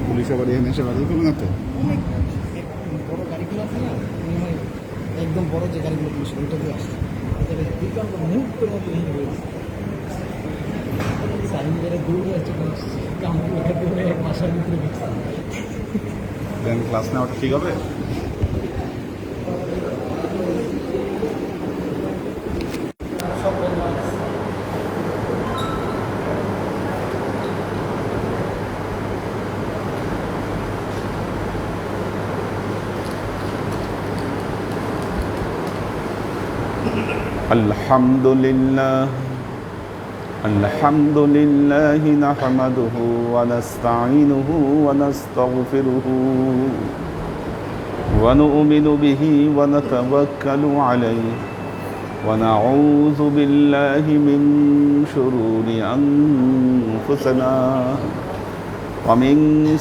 Police আবার এখানে এসে বাড়ি করবে না তো? অনেক বড় গাড়িগুলো আছে না, একদম বড় যে গাড়িগুলো পুলিশ ওইটা দিয়ে আসছে, মুভ করে মতো এই হয়েছে সাইনদের দৌড়ে আসছে এক মাসের ভিতরে গেছে। ক্লাস নেওয়াটা ঠিক হবে? সব বন্ধ আছে। الحمد لله نحمده ونستعينه ونستغفره ونؤمن به ونتوكل عليه ونعوذ بالله من شرور أنفسنا ومن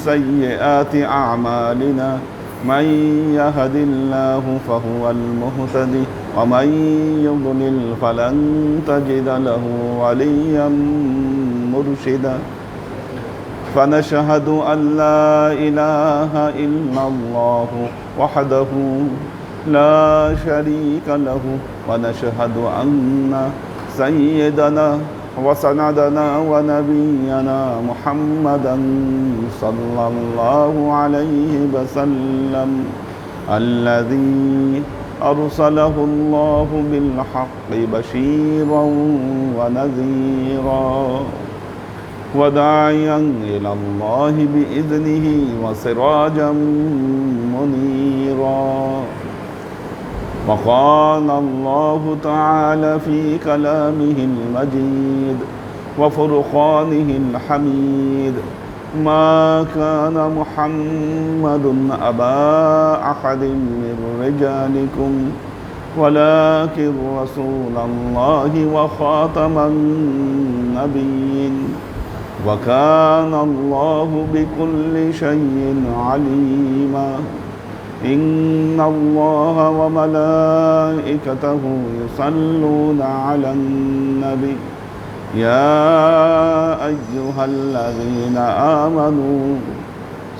سيئات أعمالنا من يهد الله فهو المهتدي ومن يضلل فلن تجد له وليا مرشدا فنشهد أن لا إله إلا الله وحده لا شريك له ونشهد أن سيدنا وسندنا ونبينا محمدا صلى الله عليه وسلم الذي أرسله الله بالحق بشيرا ونذيرا وداعيا إلى الله بإذنه وسراجا منيرا وقال الله تعالى في كلامه المجيد وفرقانه الحميد ما كان محمد أبا أحد من رجالكم ولكن رسول الله وخاتم النبيين وكان الله بكل شيء عليما إن الله وملائكته يصلون على النبي يا أيها الذين آمنوا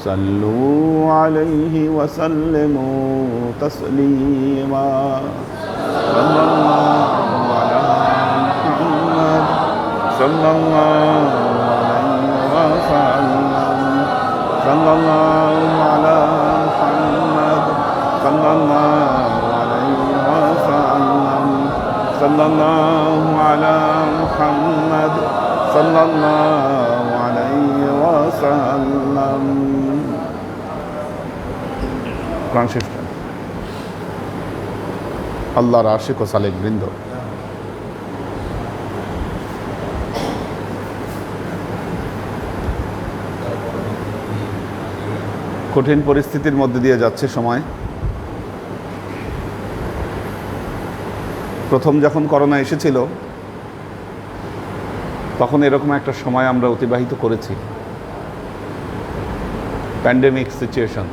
صلوا عليه وسلموا تسليما صلى الله على محمد صلى الله عليه وسلم صلى الله على محمد صلى الله عليه وسلم صلى الله على محمد صلى الله عليه وسلم কোরআন শরীফ আল্লাহর আশিক ও সালেক বৃন্দ, কঠিন পরিস্থিতির মধ্যে দিয়ে যাচ্ছে সময়। প্রথম যখন করোনা এসেছিল তখন এরকম একটা সময় আমরা অতিবাহিত করেছি, প্যান্ডেমিক সিচুয়েশন।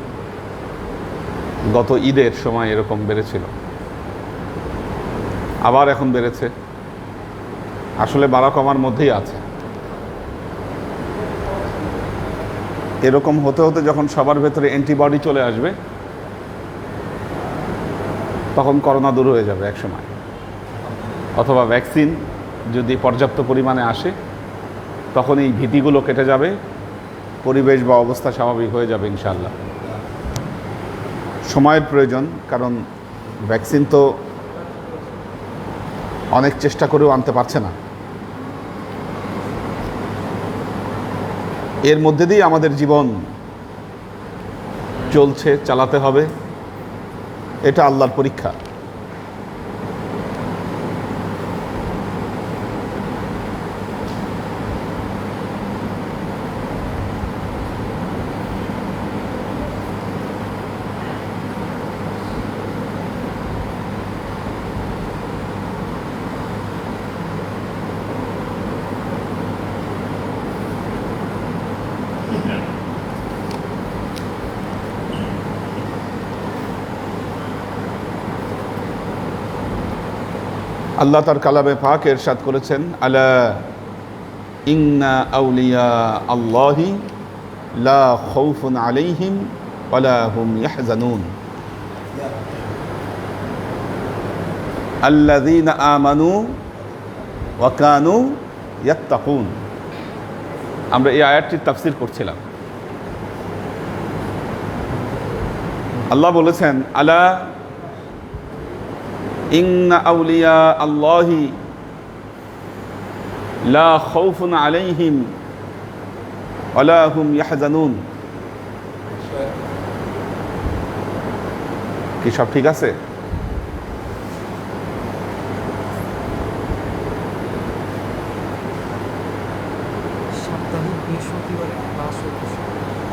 গত ঈদের সময় এরকম বেড়েছিল, আবার এখন বেড়েছে। আসলে বাড়া কমার মধ্যেই আছে। এরকম হতে হতে যখন সবার ভেতরে অ্যান্টিবডি চলে আসবে তখন করোনা দূর হয়ে যাবে এক সময়, অথবা ভ্যাকসিন যদি পর্যাপ্ত পরিমাণে আসে তখন এই ভীতিগুলো কেটে যাবে, পরিবেশ বা অবস্থা স্বাভাবিক হয়ে যাবে ইনশাআল্লাহ। সময়ের প্রয়োজন, কারণ ভ্যাকসিন তো অনেক চেষ্টা করেও আনতে পারছে না। এর মধ্যে দিয়ে আমাদের জীবন চলছে, চালাতে হবে। এটা আল্লাহর পরীক্ষা। আল্লাহ তার কালামে পাক ইরশাদ করেছেন, আলা ইন্না আউলিয়া আল্লাহি লা খাউফুন আলাইহিম ওয়ালা হুম ইয়াহজানুন আল্লাযীনা আমানু ওয়া কানু ইয়াত্তাকুন। আমরা এই আয়াতটির তাফসীর করছিলাম। আল্লাহ বলেছেন, আলা ইন্না আউলিয়া আল্লাহি লা খাউফুন আলাইহিম ওয়ালা হুম ইয়াহজানুন। কি সব ঠিক আছে? সাপ্তাহিক বৃহস্পতিবারে ক্লাস হচ্ছে।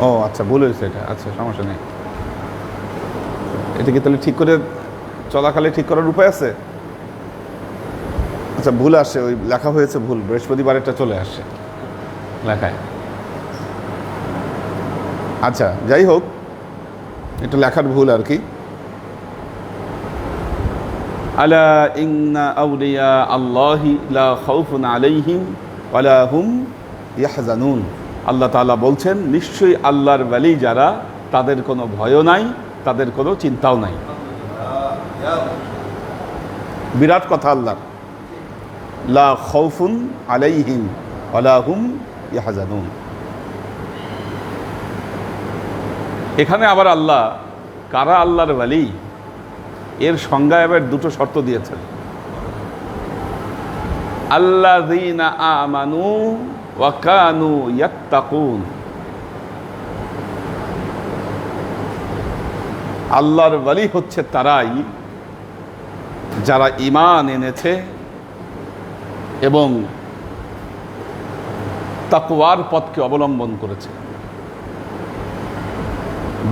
ও আচ্ছা, ভুল হয়েছে এটা। আচ্ছা, সমস্যা নেই। এটা কি তাহলে ঠিক করে চলাকালে ঠিক করার উপায় আছে? আচ্ছা, ভুল আসে, ওই লেখা হয়েছে ভুল, বৃহস্পতিবারেরটা চলে আসে লেখায়। আচ্ছা, যাই হোক, এটা লেখার ভুল আর কি। আলা ইন্না আউলিয়া আল্লাহি লা খাউফুন আলাইহিম ওয়ালা হুম ইয়াহজানুন। আল্লাহ তাআলা বলছেন, নিশ্চয়ই আল্লাহর ওয়ালি যারা, তাদের কোনো ভয়ও নাই, তাদের কোনো চিন্তাও নাই। বিরাট কথা আল্লাহর, লা খাউফুন আলাইহিম ওয়ালা হুম ইয়াহজানুন। এখানে আবার আল্লাহ কারা আল্লাহর ওয়ালি এর সংজ্ঞা এবার দুটো শর্ত দিয়েছেন। আল্লাযীনা আমানু ওয়া কানু ইয়াত্তাকুন। আল্লাহর ওয়ালি হচ্ছে তারাই যারা ঈমান এনেছে এবং তাকওয়ার পথকে অবলম্বন করেছে।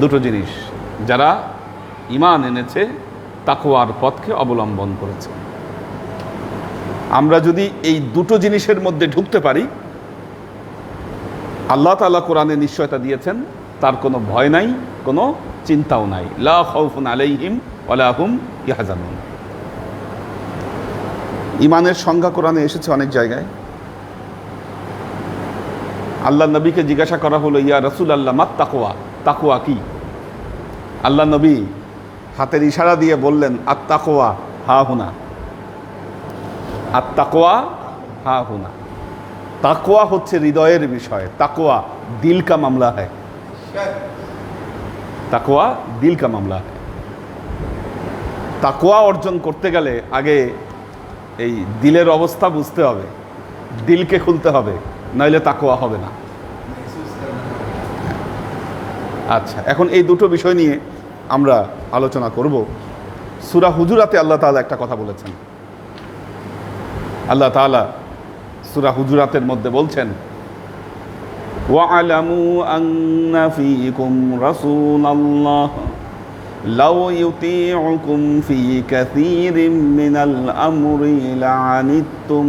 দুটো জিনিস, যারা ঈমান এনেছে, তাকওয়ার পথকে অবলম্বন করেছে। আমরা যদি এই দুটো জিনিসের মধ্যে ঢুকতে পারি, আল্লাহ তাআলা কোরআনে নিশ্চয়তা দিয়েছেন তার কোনো ভয় নাই, কোনো চিন্তাও নাই। লা খাউফুন আলাইহিম ওয়ালা হুম ইয়াহজানুন। ঈমানের সংজ্ঞা কোরআনে এসেছে অনেক জায়গায়। আল্লাহ নবীকে জিজ্ঞাসা করা হলো, ইয়া রাসূলুল্লাহ মাত তাকওয়া, তাকওয়া কি? আল্লাহ নবী হাতের ইশারা দিয়ে বললেন, আত তাকওয়া হা হুনা, আত তাকওয়া হা হুনা। তাকওয়া হচ্ছে হৃদয়ের বিষয়। তাকওয়া দিল কা মামলা है, তাকওয়া দিল কা মামলা है। তাকওয়া অর্জন করতে গেলে আগে এই দিলের অবস্থা বুঝতে হবে, দিলকে খুলতে হবে, নইলে তাকওয়া হবে না। আচ্ছা, এখন এই দুটো বিষয় নিয়ে আমরা আলোচনা করব। সূরা হুজুরাতে আল্লাহ তাআলা একটা কথা বলেছেন। আল্লাহ তাআলা সূরা হুজুরাতের মধ্যে বলছেন, ওয়া'লামু আন্না ফীকুম রাসূলাল্লাহ লাউ ইউতিউকুম ফী কাসীরিম মিনাল আমরি লা'আনিতুম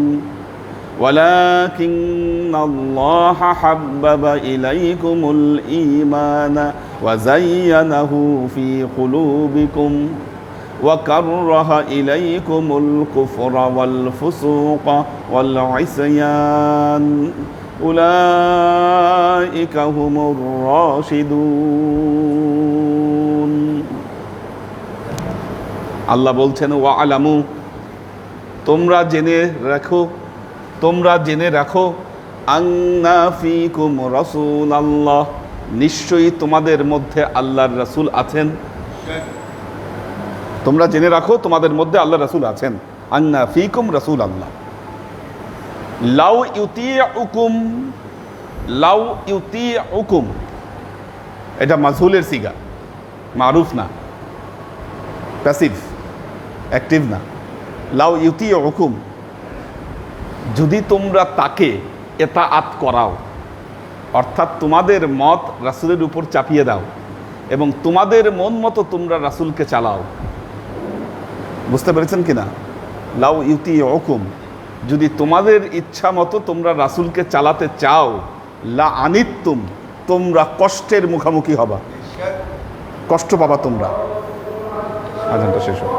ওয়ালাকিন্নাল্লাহা হাব্বাবা ইলাইকুমুল ঈমানা ওয়া যায়্যানাহু ফী কুলুবিকুম وكره إليكم الكفر والفسوق والعصيان أولئك هم الراشدون। আল্লাহ বলছেন, ওয়া'লামু, তোমরা জেনে রাখো আন্না ফীকুম রাসূলাল্লাহ, নিশ্চয়ই তোমাদের মধ্যে আল্লাহর রাসূল আছেন। তোমরা জেনে রাখো তোমাদের মধ্যে আল্লাহ রাসূল আছেন। আন্না ফীকুম রাসূলাল্লাহ লাউ ইউতিউকুম, এটা মাজহুলের সিগা, মারুফ না, প্যাসিভ, অ্যাক্টিভ না। লাউ ইউতিউকুম, যদি তোমরা তাকে ইতাআত করাও, অর্থাৎ তোমাদের মত রাসূলের উপর চাপিয়ে দাও এবং তোমাদের মন মতো তোমরা রাসূলকে চালাও। বুঝতে পেরেছেন কিনা? লাউ ইউতিউকুম, যদি তোমাদের ইচ্ছা মতো তোমরা রাসূলকে চালাতে চাও, লা আনিতুম, তোমরা কষ্টের মুখোমুখি হবা, কষ্ট পাবা তোমরা। আজানটা শেষ হোক।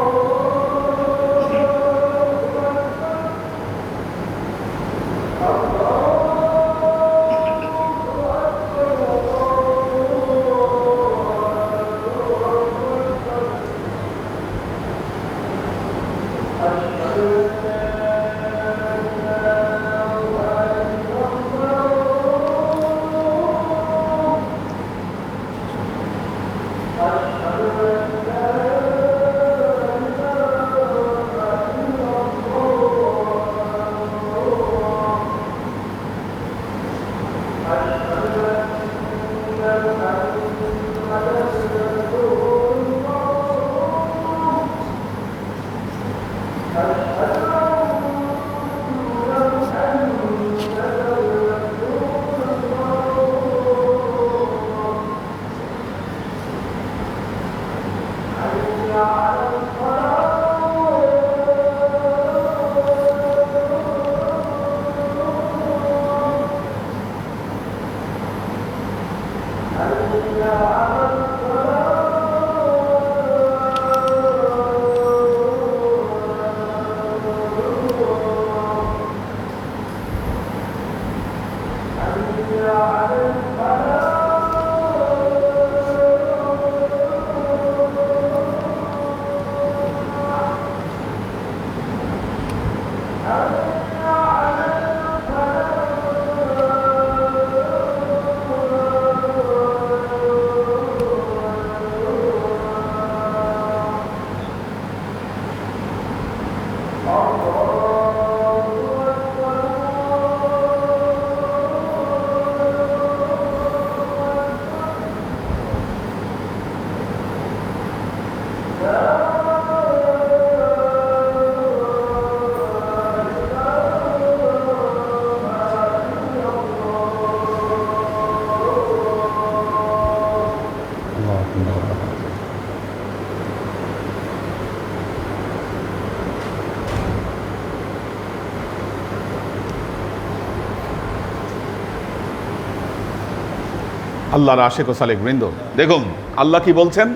আল্লাহর আশিক ও সালেক বৃন্দ, দেখুন আল্লাহ কি বলছেন,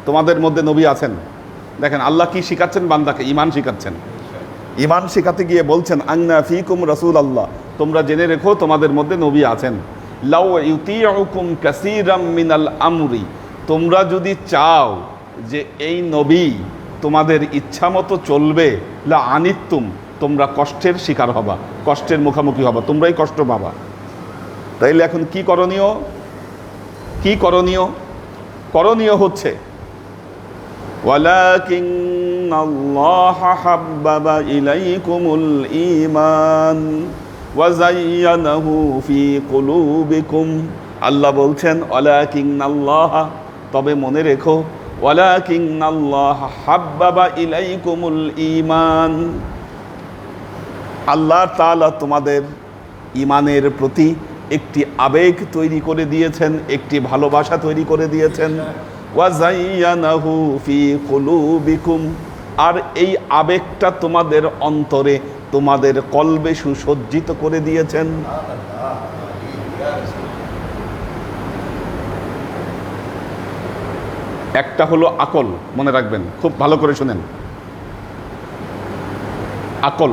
তোমাদের মধ্যে নবী আছেন। দেখেন আল্লাহ কি শিখাচ্ছেন বান্দাকে, ঈমান শিখাচ্ছেন। ঈমান শিখাতে গিয়ে বলছেন আন্না ফিকুম রাসূল আল্লাহ, তোমরা জেনে রেখো তোমাদের মধ্যে নবী আছেন। লাউ ইউতিউকুম কাসীরাম মিনাল আমরি, তোমরা যদি চাও যে এই নবী তোমাদের ইচ্ছা মতো চলবে, লা আনিতুম, তোমরা কষ্টের শিকার হবা, কষ্টের মুখোমুখি হবা, তোমরাই কষ্ট পাবা। তাইলে এখন কি করণীয়? কি করণীয়? করণীয় হচ্ছে ওয়ালাকিন্নাল্লাহা হাব্বাবা ইলাইকুমুল ঈমান ওয়া যায়্যানাহু ফি কুলুবিকুম। আল্লাহ বলছেন ওয়ালাকিন্নাল্লাহা, তবে মনে রেখো, ওয়ালাকিন্নাল্লাহা হাব্বাবা ইলাইকুমুল ঈমান, আল্লাহ তাআলা তোমাদের ঈমানের প্রতি একটি আবেগ তৈরি করে দিয়েছেন, একটি ভালোবাসা তৈরি করে দিয়েছেন। ওয়া যায়্যানাহু ফি কুলুবিকুম, আর এই আবেগটা তোমাদের অন্তরে, তোমাদের কলবে সুসজ্জিত করে দিয়েছেন। একটা হলো আকল, মনে রাখবেন, খুব ভালো করে শুনেন। আকল,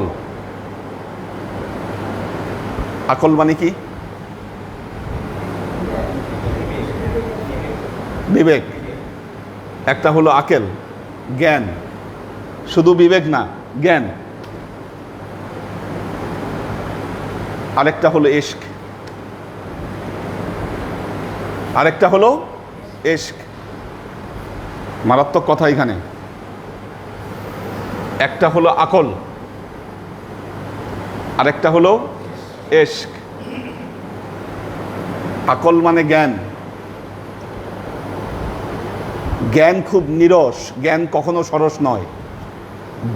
আকল মানে কি? বিবেক। একটা হলো আকেল, জ্ঞান, শুধু বিবেক না, জ্ঞান। আরেকটা হলো ইশক, আরেকটা হলো ইশক। মারাত্মক কথা এখানে। একটা হলো আকল, আরেকটা হলো ইশক। আকল মানে জ্ঞান, জ্ঞান খুব নিরস, জ্ঞান কখনো সরস নয়।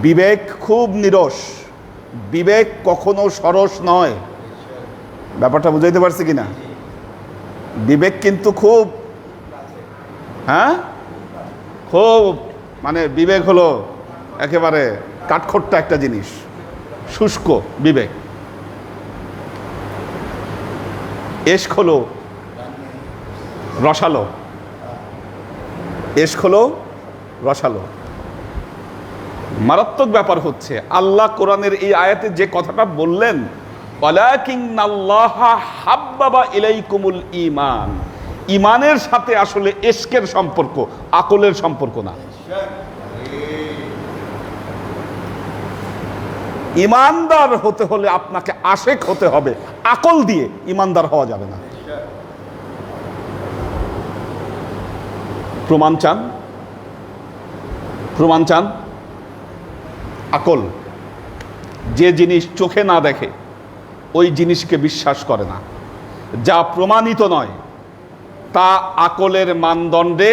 বিবেক খুব নিরস, বিবেক কখনো সরস নয়। ব্যাপারটা বুঝাইতে পারছি কিনা? বিবেক কিন্তু খুব, হ্যাঁ, খুব, মানে বিবেক হলো একেবারে কাঠখোট্টা একটা জিনিস, শুষ্ক বিবেক। ইশক হলো রসালো, ইশক হলো রসালো। মারাত্মক ব্যাপার হচ্ছে আল্লাহ কোরআনের এই আয়াতে যে কথাটা বললেন, ওয়ালাকিন্নাল্লাহা হাব্বাবা ইলাইকুমুল ঈমান, ঈমানের সাথে আসলে ইশকের সম্পর্ক, আকলের সম্পর্ক না। ইমানদার হতে হলে আপনাকে আশেক হতে হবে, আকল দিয়ে ইমানদার হওয়া যাবে না। প্রমাণ চান? প্রমাণ চান? আকল। যে জিনিস চোখে না দেখে ওই জিনিসকে বিশ্বাস করে না। যা প্রমাণিত নয় তা আকলের মানদণ্ডে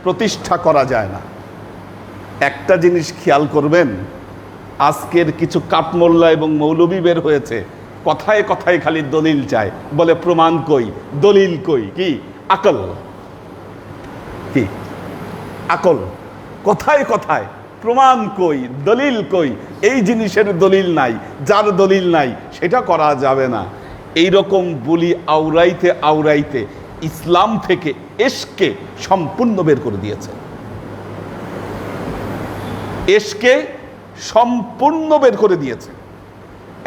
প্রতিষ্ঠা করা যায় না। একটা জিনিস খেয়াল করবেন, আজকের কিছু কাঠমোল্লা এবং মৌলবি বের হয়েছে, কথায় কথায় খালি দলিল চায়, বলে প্রমাণ কই, দলিল কই, কি আকল, কি আকল, কথায় কথায় প্রমাণ কই, দলিল কই, এই জিনিসের দলিল নাই, যার দলিল নাই সেটা করা যাবে না। এই রকম বলি আওরাইতে আওরাইতে ইসলাম থেকে এশকে সম্পূর্ণ বের করে দিয়েছে। এশকে সম্পূর্ণ বের করে দিয়েছে।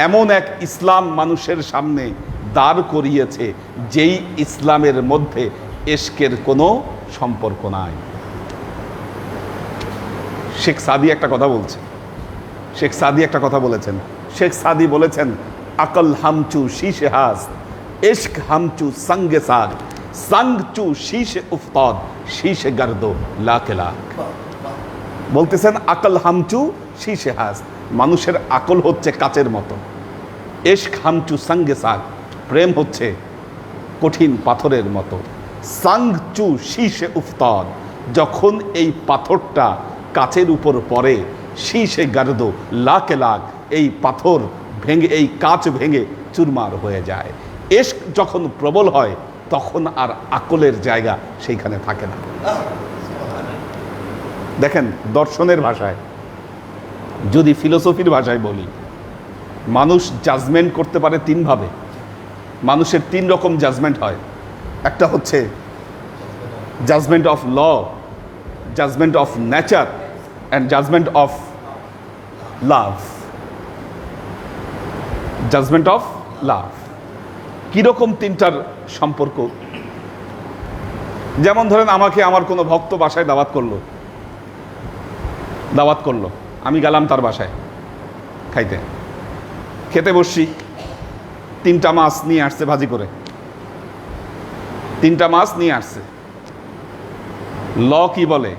এমন এক ইসলাম মানুষের সামনে দাঁড় করিয়েছে যেই ইসলামের মধ্যে এশকের কোনো সম্পর্ক নাই। শেখ সাদি একটা কথা বলছে, শেখ সাদি একটা কথা বলেছেন। শেখ সাদি বলেছেন, আকল হামচু শীশে হাস, ইশক হামচু সঙ্গে সাদ, সঙ্গচু শীশে উফতাদ, শীশে গর্দো লাখ লাখ। বলতেছেন আকল হামচু শীশে হাস, মানুষের আকল হচ্ছে কাচের মতো। ইশক হামচু সঙ্গে সাদ, প্রেম হচ্ছে কঠিন পাথরের মতো। সঙ্গচু শীশে উফতাদ, যখন এই পাথরটা কাচের উপর পড়ে, শীশে গার্দো লাখ লাখ, এই পাথর ভেঙে, এই কাচ ভেঙে চুরমার হয়ে যায়। ইশক যখন প্রবল হয় তখন আর আকলের জায়গা সেইখানে থাকে না। দেখেন, দর্শনের ভাষায়, যদি ফিলোসফির ভাষায় বলি, মানুষ জাজমেন্ট করতে পারে তিনভাবে। মানুষের তিন রকম জাজমেন্ট হয়। একটা হচ্ছে judgement of law, judgement of nature and judgement of love. Judgement of love কীরকম তিনটার সম্পর্ক? যেমন ধরেন, আমাকে আমার কোনো ভক্ত বাসায় দাওয়াত করলো, আমি গেলাম তার বাসায় খাইতে। খেতে বসছি, তিনটা মাছ নিয়ে আসছে ভাজি করে, তিনটা মাছ নিয়ে আসছে। ল কি বলে?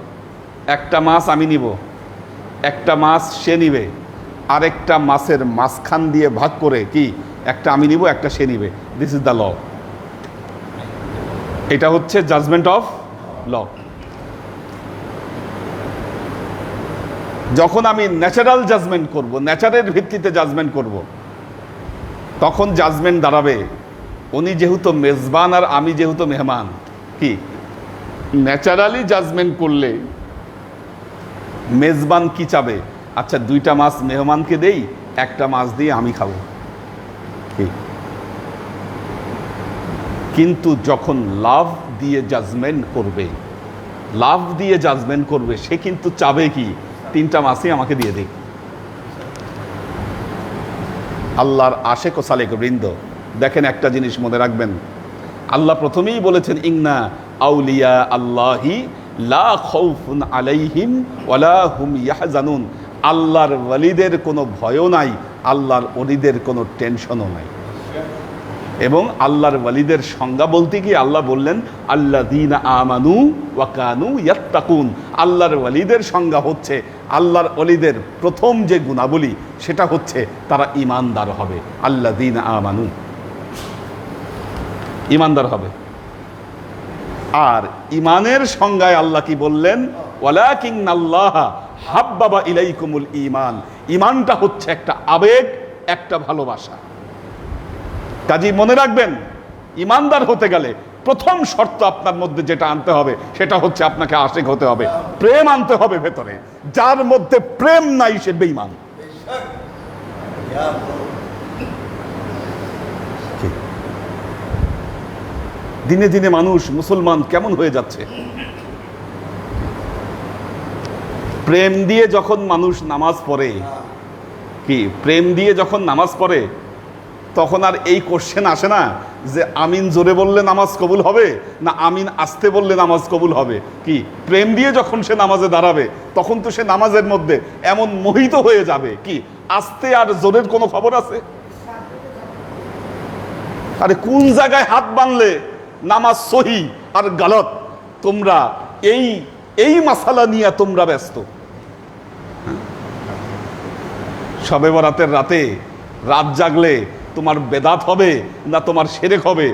একটা মাছ আমি নিব, একটা মাছ সে নিবে, আরেকটা মাছের মাঝখান দিয়ে ভাগ করে, কি একটা আমি নিব, একটা সে নিবে। This is the law. এটা হচ্ছে জাজমেন্ট অফ ল। যখন আমি ন্যাচারাল জাজমেন্ট করব, ন্যাচারের ভিত্তিতে জাজমেন্ট করব, তখন জাজমেন্ট দাঁড়াবে, উনি যেহেতু মেজবান আর আমি যেহেতু মেহমান। কি ন্যাচারালি জাজমেন্ট করলে মেজবান কি চাবে? আচ্ছা, দুইটা মাছ মেহমানকে দেই, একটা মাছ দিয়ে আমি খাবো। কিন্তু যখন লাভ দিয়ে জাজমেন্ট করবে, লাভ দিয়ে জাজমেন্ট করবে, সে কিন্তু চাবে কি তিনটা মাছই আমাকে দিয়ে দিক। আল্লাহর আশেক ও সালেক বৃন্দ, দেখেন একটা জিনিস মনে রাখবেন, আল্লাহ প্রথমেই বলেছেন, ইন্না আউলিয়া আল্লাহি লা খাউফুন আলাইহিম ওয়ালা হুম ইয়াহজানুন। আল্লাহর ওয়ালিদের কোনো ভয়ও নাই, আল্লাহর ওলিদের কোনো টেনশনও নাই। এবং আল্লাহর ওয়ালিদের সংজ্ঞা বলতে গিয়ে আল্লাহ বললেন, আল্লাযীনা আমানু ওয়া কানু ইয়াত্তাকুন। আল্লাহর ওয়ালিদের সংজ্ঞা হচ্ছে, আল্লাহর ওলিদের প্রথম যে গুণাবলী সেটা হচ্ছে তারা ঈমানদার হবে। আল্লাযীনা আমানু, ঈমানদার হবে। আর ঈমানের সংজ্ঞায় আল্লাহ কি বললেন? ওয়ালাকিন্নাল্লাহা হাব্বাবা ইলাইকুমুল ঈমান। ঈমানটা হচ্ছে একটা আবেগ, একটা ভালোবাসা। কাজী মনে রাখবেন, ঈমানদার হতে গেলে প্রথম শর্ত আপনার মধ্যে যেটা আনতে হবে সেটা হচ্ছে আপনাকে আশিক হতে হবে, প্রেম আনতে হবে ভেতরে। যার মধ্যে প্রেম নাই সে বেঈমান। দিনে দিনে মানুষ, মুসলমান কেমন হয়ে যাচ্ছে? প্রেম দিয়ে যখন মানুষ নামাজ পড়ে, কি প্রেম দিয়ে যখন নামাজ পড়ে, তখন আর এই কোশ্চেন আসে না যে আমিন জোরে বললে নামাজ কবুল হবে না আমিন আস্তে বললে নামাজ কবুল হবে? কি প্রেম দিয়ে যখন সে নামাজে দাঁড়াবে তখন তো সে নামাজের মধ্যে এমন মোহিত হয়ে যাবে, কি আস্তে আর জোরের কোনো খবর আছে? আরে কোন জায়গায় হাত বাঁধলে নামাজ সহি আর গালত, তোমরা এই মাসালা নিয়ে তোমরা ব্যস্ত। শবে বরাতের রাতে রাত জাগলে তোমার বেদাত হবে না তোমার শিরক হবে,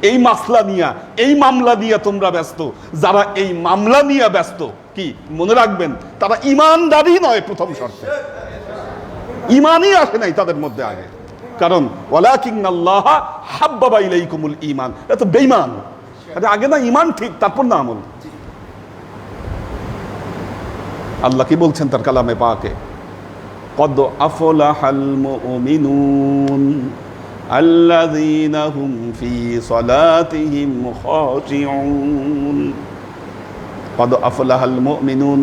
এই মাসলা নিয়া এই মামলা নিয়ে তোমরা ব্যস্ত। যারা এই মামলা নিয়ে ব্যস্ত, কি মনে রাখবেন তারা ইমানদারই নয়। প্রথম শর্তে ইমানই আসে নাই তাদের মধ্যে আগে, কারণ ওয়ালাকিন্নাল্লাহ হাব্বাবা ইলাইকুমুল ঈমান, এটা তো বেঈমান। আগে না ইমান ঠিক, তারপর না আমল। আল্লাহ কি বলছেন তার কালামে পাকে? কদ আফলাহাল মুমিনুন আল্লাযীনা হুম ফি সালাতিহিম খাশিউন। কদ আফলাহাল মুমিনুন,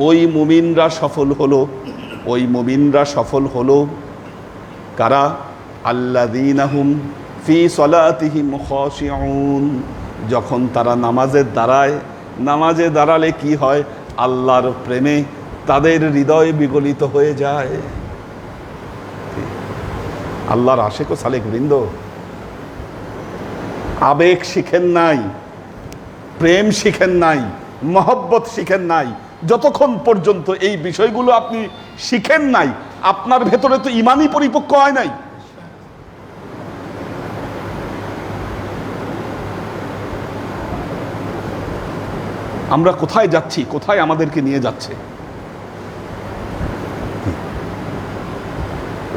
ওই মুমিনরা সফল হলো, ওই মুমিনরা সফল হলো। কারা? আল্লাযীনা হুম ফি সালাতিহিম খাশিউন, যখন তারা নামাজে দাঁড়ায়। নামাজে দাঁড়ালে কি হয়? আল্লাহর প্রেমে তাদের হৃদয় বিগলিত হয়ে যায়। আল্লাহর আশেক ও সালেক বৃন্দ, আবেগ শিখেন নাই, প্রেম শিখেন নাই, মহব্বত শিখেন নাই, যতক্ষণ পর্যন্ত এই বিষয়গুলো আপনি শিখেন নাই আপনার ভেতরে তো ইমানই পরিপক্ক হয় নাই। আমরা কোথায় যাচ্ছি, কোথায় আমাদেরকে নিয়ে যাচ্ছে?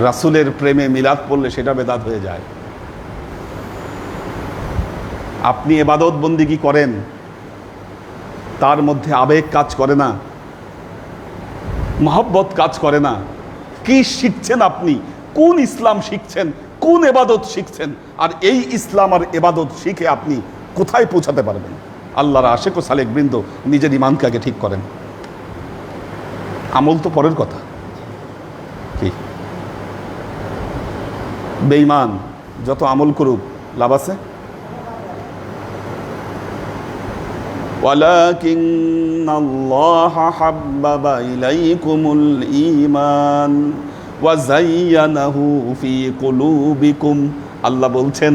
রাসূলের প্রেমে মিলাদ পড়লে সেটা বেদাত হয়ে যায়। আপনি ইবাদত বন্দিগি করেন, তার মধ্যে আবেগ কাজ করে না, মহব্বত কাজ করে না। কি শিখছেন আপনি? কোন ইসলাম শিখছেন? কোন ইবাদত শিখছেন? আর এই ইসলাম আর ইবাদত শিখে আপনি কোথায় পৌঁছাতে পারবেন? আল্লাহর আশেক ও সালেক বৃন্দ, নিজের ইমানকে আগে ঠিক করেন। আমল তো পরের কথা। কি বেঈমান যত আমল করুক লাভ আছে? ওয়ালাকিন্নাল্লাহা হাব্বাবা ইলাইকুমুল ঈমান ওয়া যায়্যানাহু ফি কুলুবিকুম। আল্লাহ বলছেন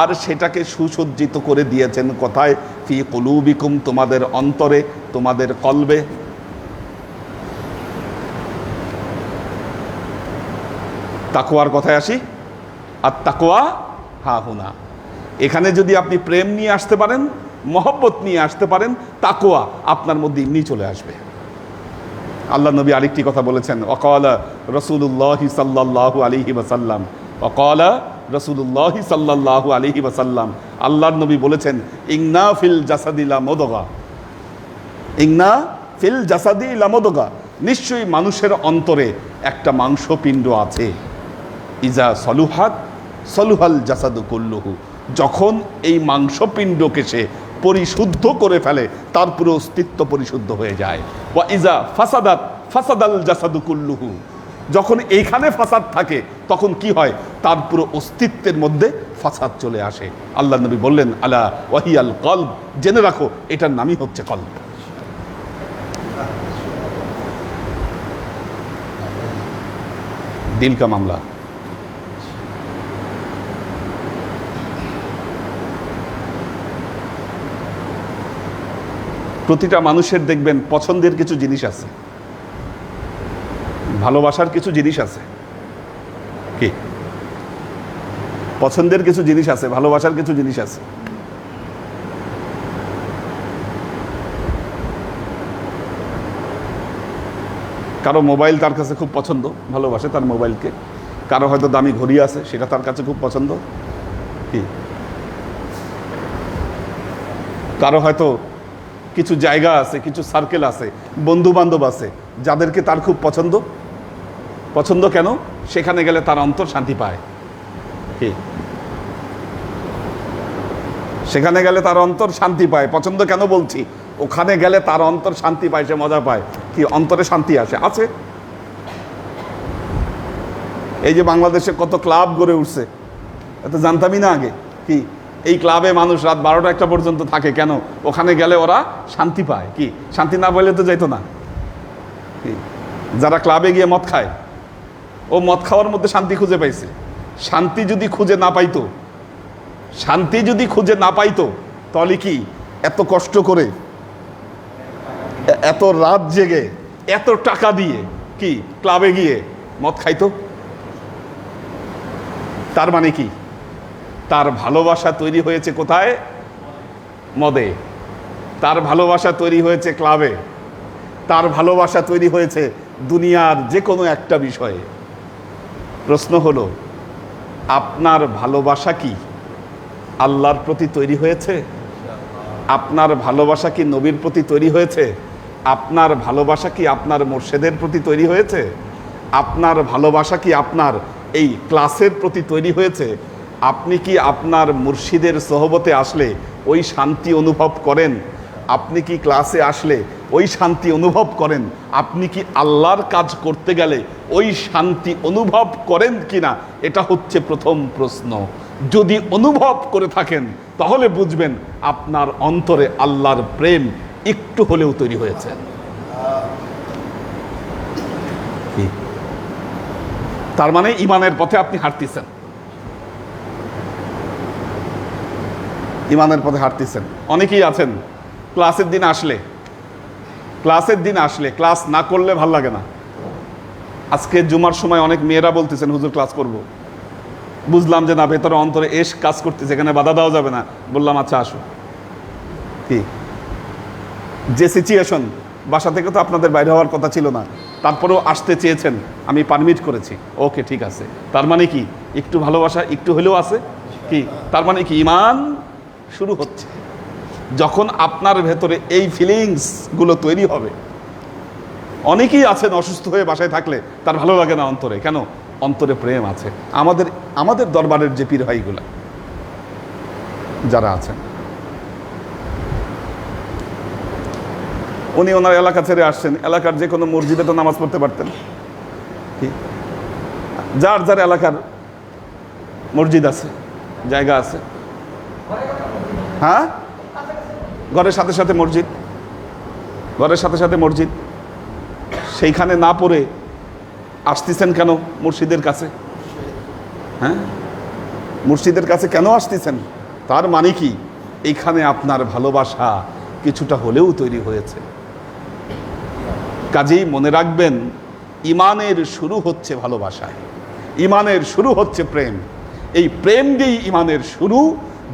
আর সেটাকে সুসজ্জিত করে দিয়েছেন কোথায়? ফি কুলুবিকুম, তোমাদের অন্তরে, তোমাদের কলবে। তাকওয়ার কথায় আসি। আর তাকওয়া হা হুনা, এখানে যদি আপনি প্রেম নিয়ে আসতে পারেন, মহব্বত নিয়ে আসতে পারেন, তাকওয়া আপনার মধ্যে এমনি চলে আসবে। আল্লাহ নবী আরেকটি কথা বলেছেন, ওয়াকালা রাসূলুল্লাহি সাল্লাল্লাহু আলাইহি ওয়াসাল্লাম, ওয়াকালা রাসূলুল্লাহি সাল্লাল্লাহু আলাইহি ওয়াসাল্লাম, আল্লাহর নবী বলেছেন, ইন্না ফিল জাসাদি লা মুদগা, ইন্না ফিল জাসাদি লা মুদগা, নিশ্চয়ই মানুষের অন্তরে একটা মাংসপিণ্ড আছে। ইজা সলুহাত সলুহাল জাসাদু কুল্লুহু, যখন এই মাংসপিণ্ডকে সে পরিশুদ্ধ করে ফেলে তার পুরো অস্তিত্ব পরিশুদ্ধ হয়ে যায়। ওয়া ইজা ফাসাদাত ফাসাদাল জাসাদু কুল্লুহু, যখন এইখানে ফাসাদ থাকে তখন কি হয়? তার পুরো অস্তিত্বের মধ্যে ফাসাদ চলে আসে। আল্লাহ নবী বললেন, আলা ওয়াহিয়াল কলব, জেনে রাখো এটার নামই হচ্ছে কলব। দিল কা মামলা। প্রতিটা মানুষের দেখবেন পছন্দের কিছু জিনিস আছে, ভালোবাসার কিছু জিনিস আছে। কি পছন্দের কিছু জিনিস আছে, ভালোবাসার কিছু জিনিস আছে। কারো মোবাইল তার কাছে খুব পছন্দ, ভালোবাসে তার মোবাইলকে। কারো হয়তো দামি ঘড়ি আছে, সেটা তার কাছে খুব পছন্দ। কি কারো হয়তো কিছু জায়গা আছে, কিছু সার্কেল আছে, বন্ধু বান্ধব আছে যাদেরকে তার খুব পছন্দ। পছন্দ কেন? সেখানে গেলে তার অন্তর শান্তি পায়। কি সেখানে গেলে তার অন্তর শান্তি পায়। পছন্দ কেন বলছি? ওখানে গেলে তার অন্তর শান্তি পায়, সে মজা পায়। কি অন্তরে শান্তি আসে? আছে। এই যে বাংলাদেশে কত ক্লাব গড়ে উঠছে, এত জানতামই না আগে। কি এই ক্লাবে মানুষ রাত 12টা 1টা পর্যন্ত থাকে কেন? ওখানে গেলে ওরা শান্তি পায়। কি শান্তি না পাইলে তো যাইতো না। কি যারা ক্লাবে গিয়ে মদ খায়, ও মদ খাওয়ার মধ্যে শান্তি খুঁজে পাইছে। শান্তি যদি খুঁজে না পাইতো তাহলে কি এত কষ্ট করে, এত রাত জেগে, এত টাকা দিয়ে কি ক্লাবে গিয়ে মদ খাইতো? তার মানে কি তার ভালোবাসা তৈরি হয়েছে কোথায়? মদে। তার ভালোবাসা তৈরি হয়েছে ক্লাবে। তার ভালোবাসা তৈরি হয়েছে দুনিয়ার যে কোনো একটা বিষয়ে। প্রশ্ন হলো, আপনার ভালোবাসা কি আল্লাহর প্রতি তৈরি হয়েছে? আপনার ভালোবাসা কি নবীর প্রতি তৈরি হয়েছে? আপনার ভালোবাসা কি আপনার মুর্শিদের প্রতি তৈরি হয়েছে? আপনার ভালোবাসা কি আপনার এই ক্লাসের প্রতি তৈরি হয়েছে? আপনি কি আপনার মুর্শিদের সোহবতে আসলে ওই শান্তি অনুভব করেন? আপনি কি ক্লাসে আসলে ওই শান্তি অনুভব করেন? আপনি কি আল্লাহর কাজ করতে গেলে ওই শান্তি অনুভব করেন কিনা? এটা হচ্ছে প্রথম প্রশ্ন। যদি অনুভব করে থাকেন তাহলে বুঝবেন আপনার অন্তরে আল্লাহর প্রেম একটু হলেও তৈরি হয়েছে। তার মানে ইমানের পথে আপনি হাঁটতেছেন। ইমানের পথে হাঁটতেছেন। অনেকেই আছেন ক্লাসের দিন আসলে ক্লাস না করলে ভাল লাগে না। আজকে জুমার সময় অনেক মেয়েরা বলতেছেন, হুজুর ক্লাস করব। বুঝলাম যে না, ভেতরে অন্তরে এশ কাজ করতেছে, এখানে বাধা দেওয়া যাবে না। বললাম আচ্ছা আসো। কি যে সিচুয়েশন, বাসা থেকে তো আপনাদের বাইরে হওয়ার কথা ছিল না, তারপরেও আসতে চেয়েছেন, আমি পারমিট করেছি। ওকে ঠিক আছে। তার মানে কি একটু ভালোবাসা একটু হলেও আছে। কি তার মানে কি ইমান শুরু হচ্ছে। যখন আপনার ভেতরে এই ফিলিংসগুলো তৈরি হবে। অনেকেই আছেন অসুস্থ হয়ে বাসায় থাকলে তার ভালো লাগে না অন্তরে। কেন? অন্তরে প্রেম আছে। আমাদের দরবারের যে পীর ভাইগুলা যারা আছেন, উনি ওনার এলাকা ছেড়ে আসছেন, এলাকার যে কোনো মসজিদে তো নামাজ পড়তে পারতেন। কি যার যার এলাকার মসজিদ আছে, জায়গা আছে। হ্যাঁ, ঘরের সাথে সাথে মসজিদ, সেইখানে না পড়ে আসতেছেন কেন মুর্শিদের কাছে? হ্যাঁ, মুর্শিদের কাছে কেন আসতেছেন? তার মানে কি এইখানে আপনার ভালোবাসা কিছুটা হলেও তৈরি হয়েছে। কাজেই মনে রাখবেন, ইমানের শুরু হচ্ছে ভালোবাসায়, ইমানের শুরু হচ্ছে প্রেম। এই প্রেম দিয়েই ইমানের শুরু।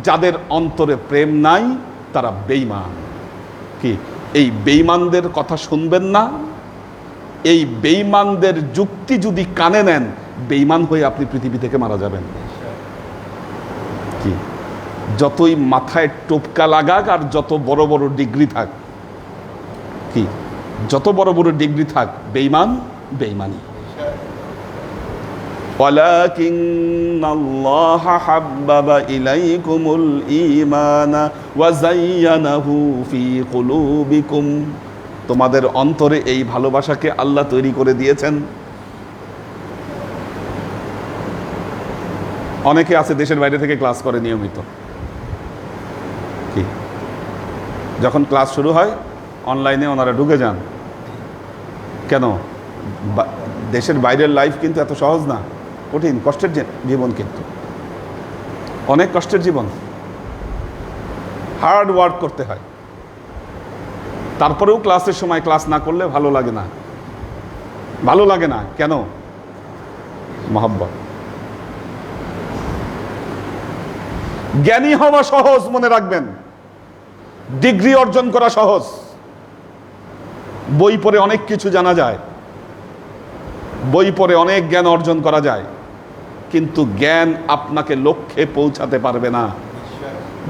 যাদের অন্তরে প্রেম নাই তারা বেঈমান। কি এই বেঈমানদের কথা শুনবেন না। এই বেঈমানদের যুক্তি যদি কানে নেন, বেঈমান হয়ে আপনি পৃথিবী থেকে মারা যাবেন। কি যতই মাথায় টোপকা লাগাক আর যত বড় বড় ডিগ্রি থাক, কি যত বড় বড় ডিগ্রি থাক, বেঈমান বেঈমানি। ওয়ালাকিন্নাল্লাহা হাব্বাবা ইলাইকুমুল ঈমানা ওয়া যায়্যানাহু ফি কুলুবিকুম। তোমাদের অন্তরে এই ভালোবাসাকে আল্লাহ তৈরি করে দিয়েছেন। অনেকে আছে দেশের বাইরে থেকে ক্লাস করে নিয়মিত। কি যখন ক্লাস শুরু হয় অনলাইনে ওনারা ঢুকে যান। কেন? দেশের বাইরের লাইফ কিন্তু এত সহজ না, কঠিন, কষ্টের জীবন, কিন্তু অনেক কষ্টের জীবন, হার্ড ওয়ার্ক করতে হয়। তারপরেও ক্লাসের সময় ক্লাস না করলে ভালো লাগে না। কেন? মহব্বত। জ্ঞানী হওয়া সহজ, মনে রাখবেন। ডিগ্রি অর্জন করা সহজ, বই পড়ে অনেক কিছু জানা যায়, বই পড়ে অনেক জ্ঞান অর্জন করা যায়, কিন্তু জ্ঞান আপনাকে লক্ষ্যে পৌঁছাতে পারবে না।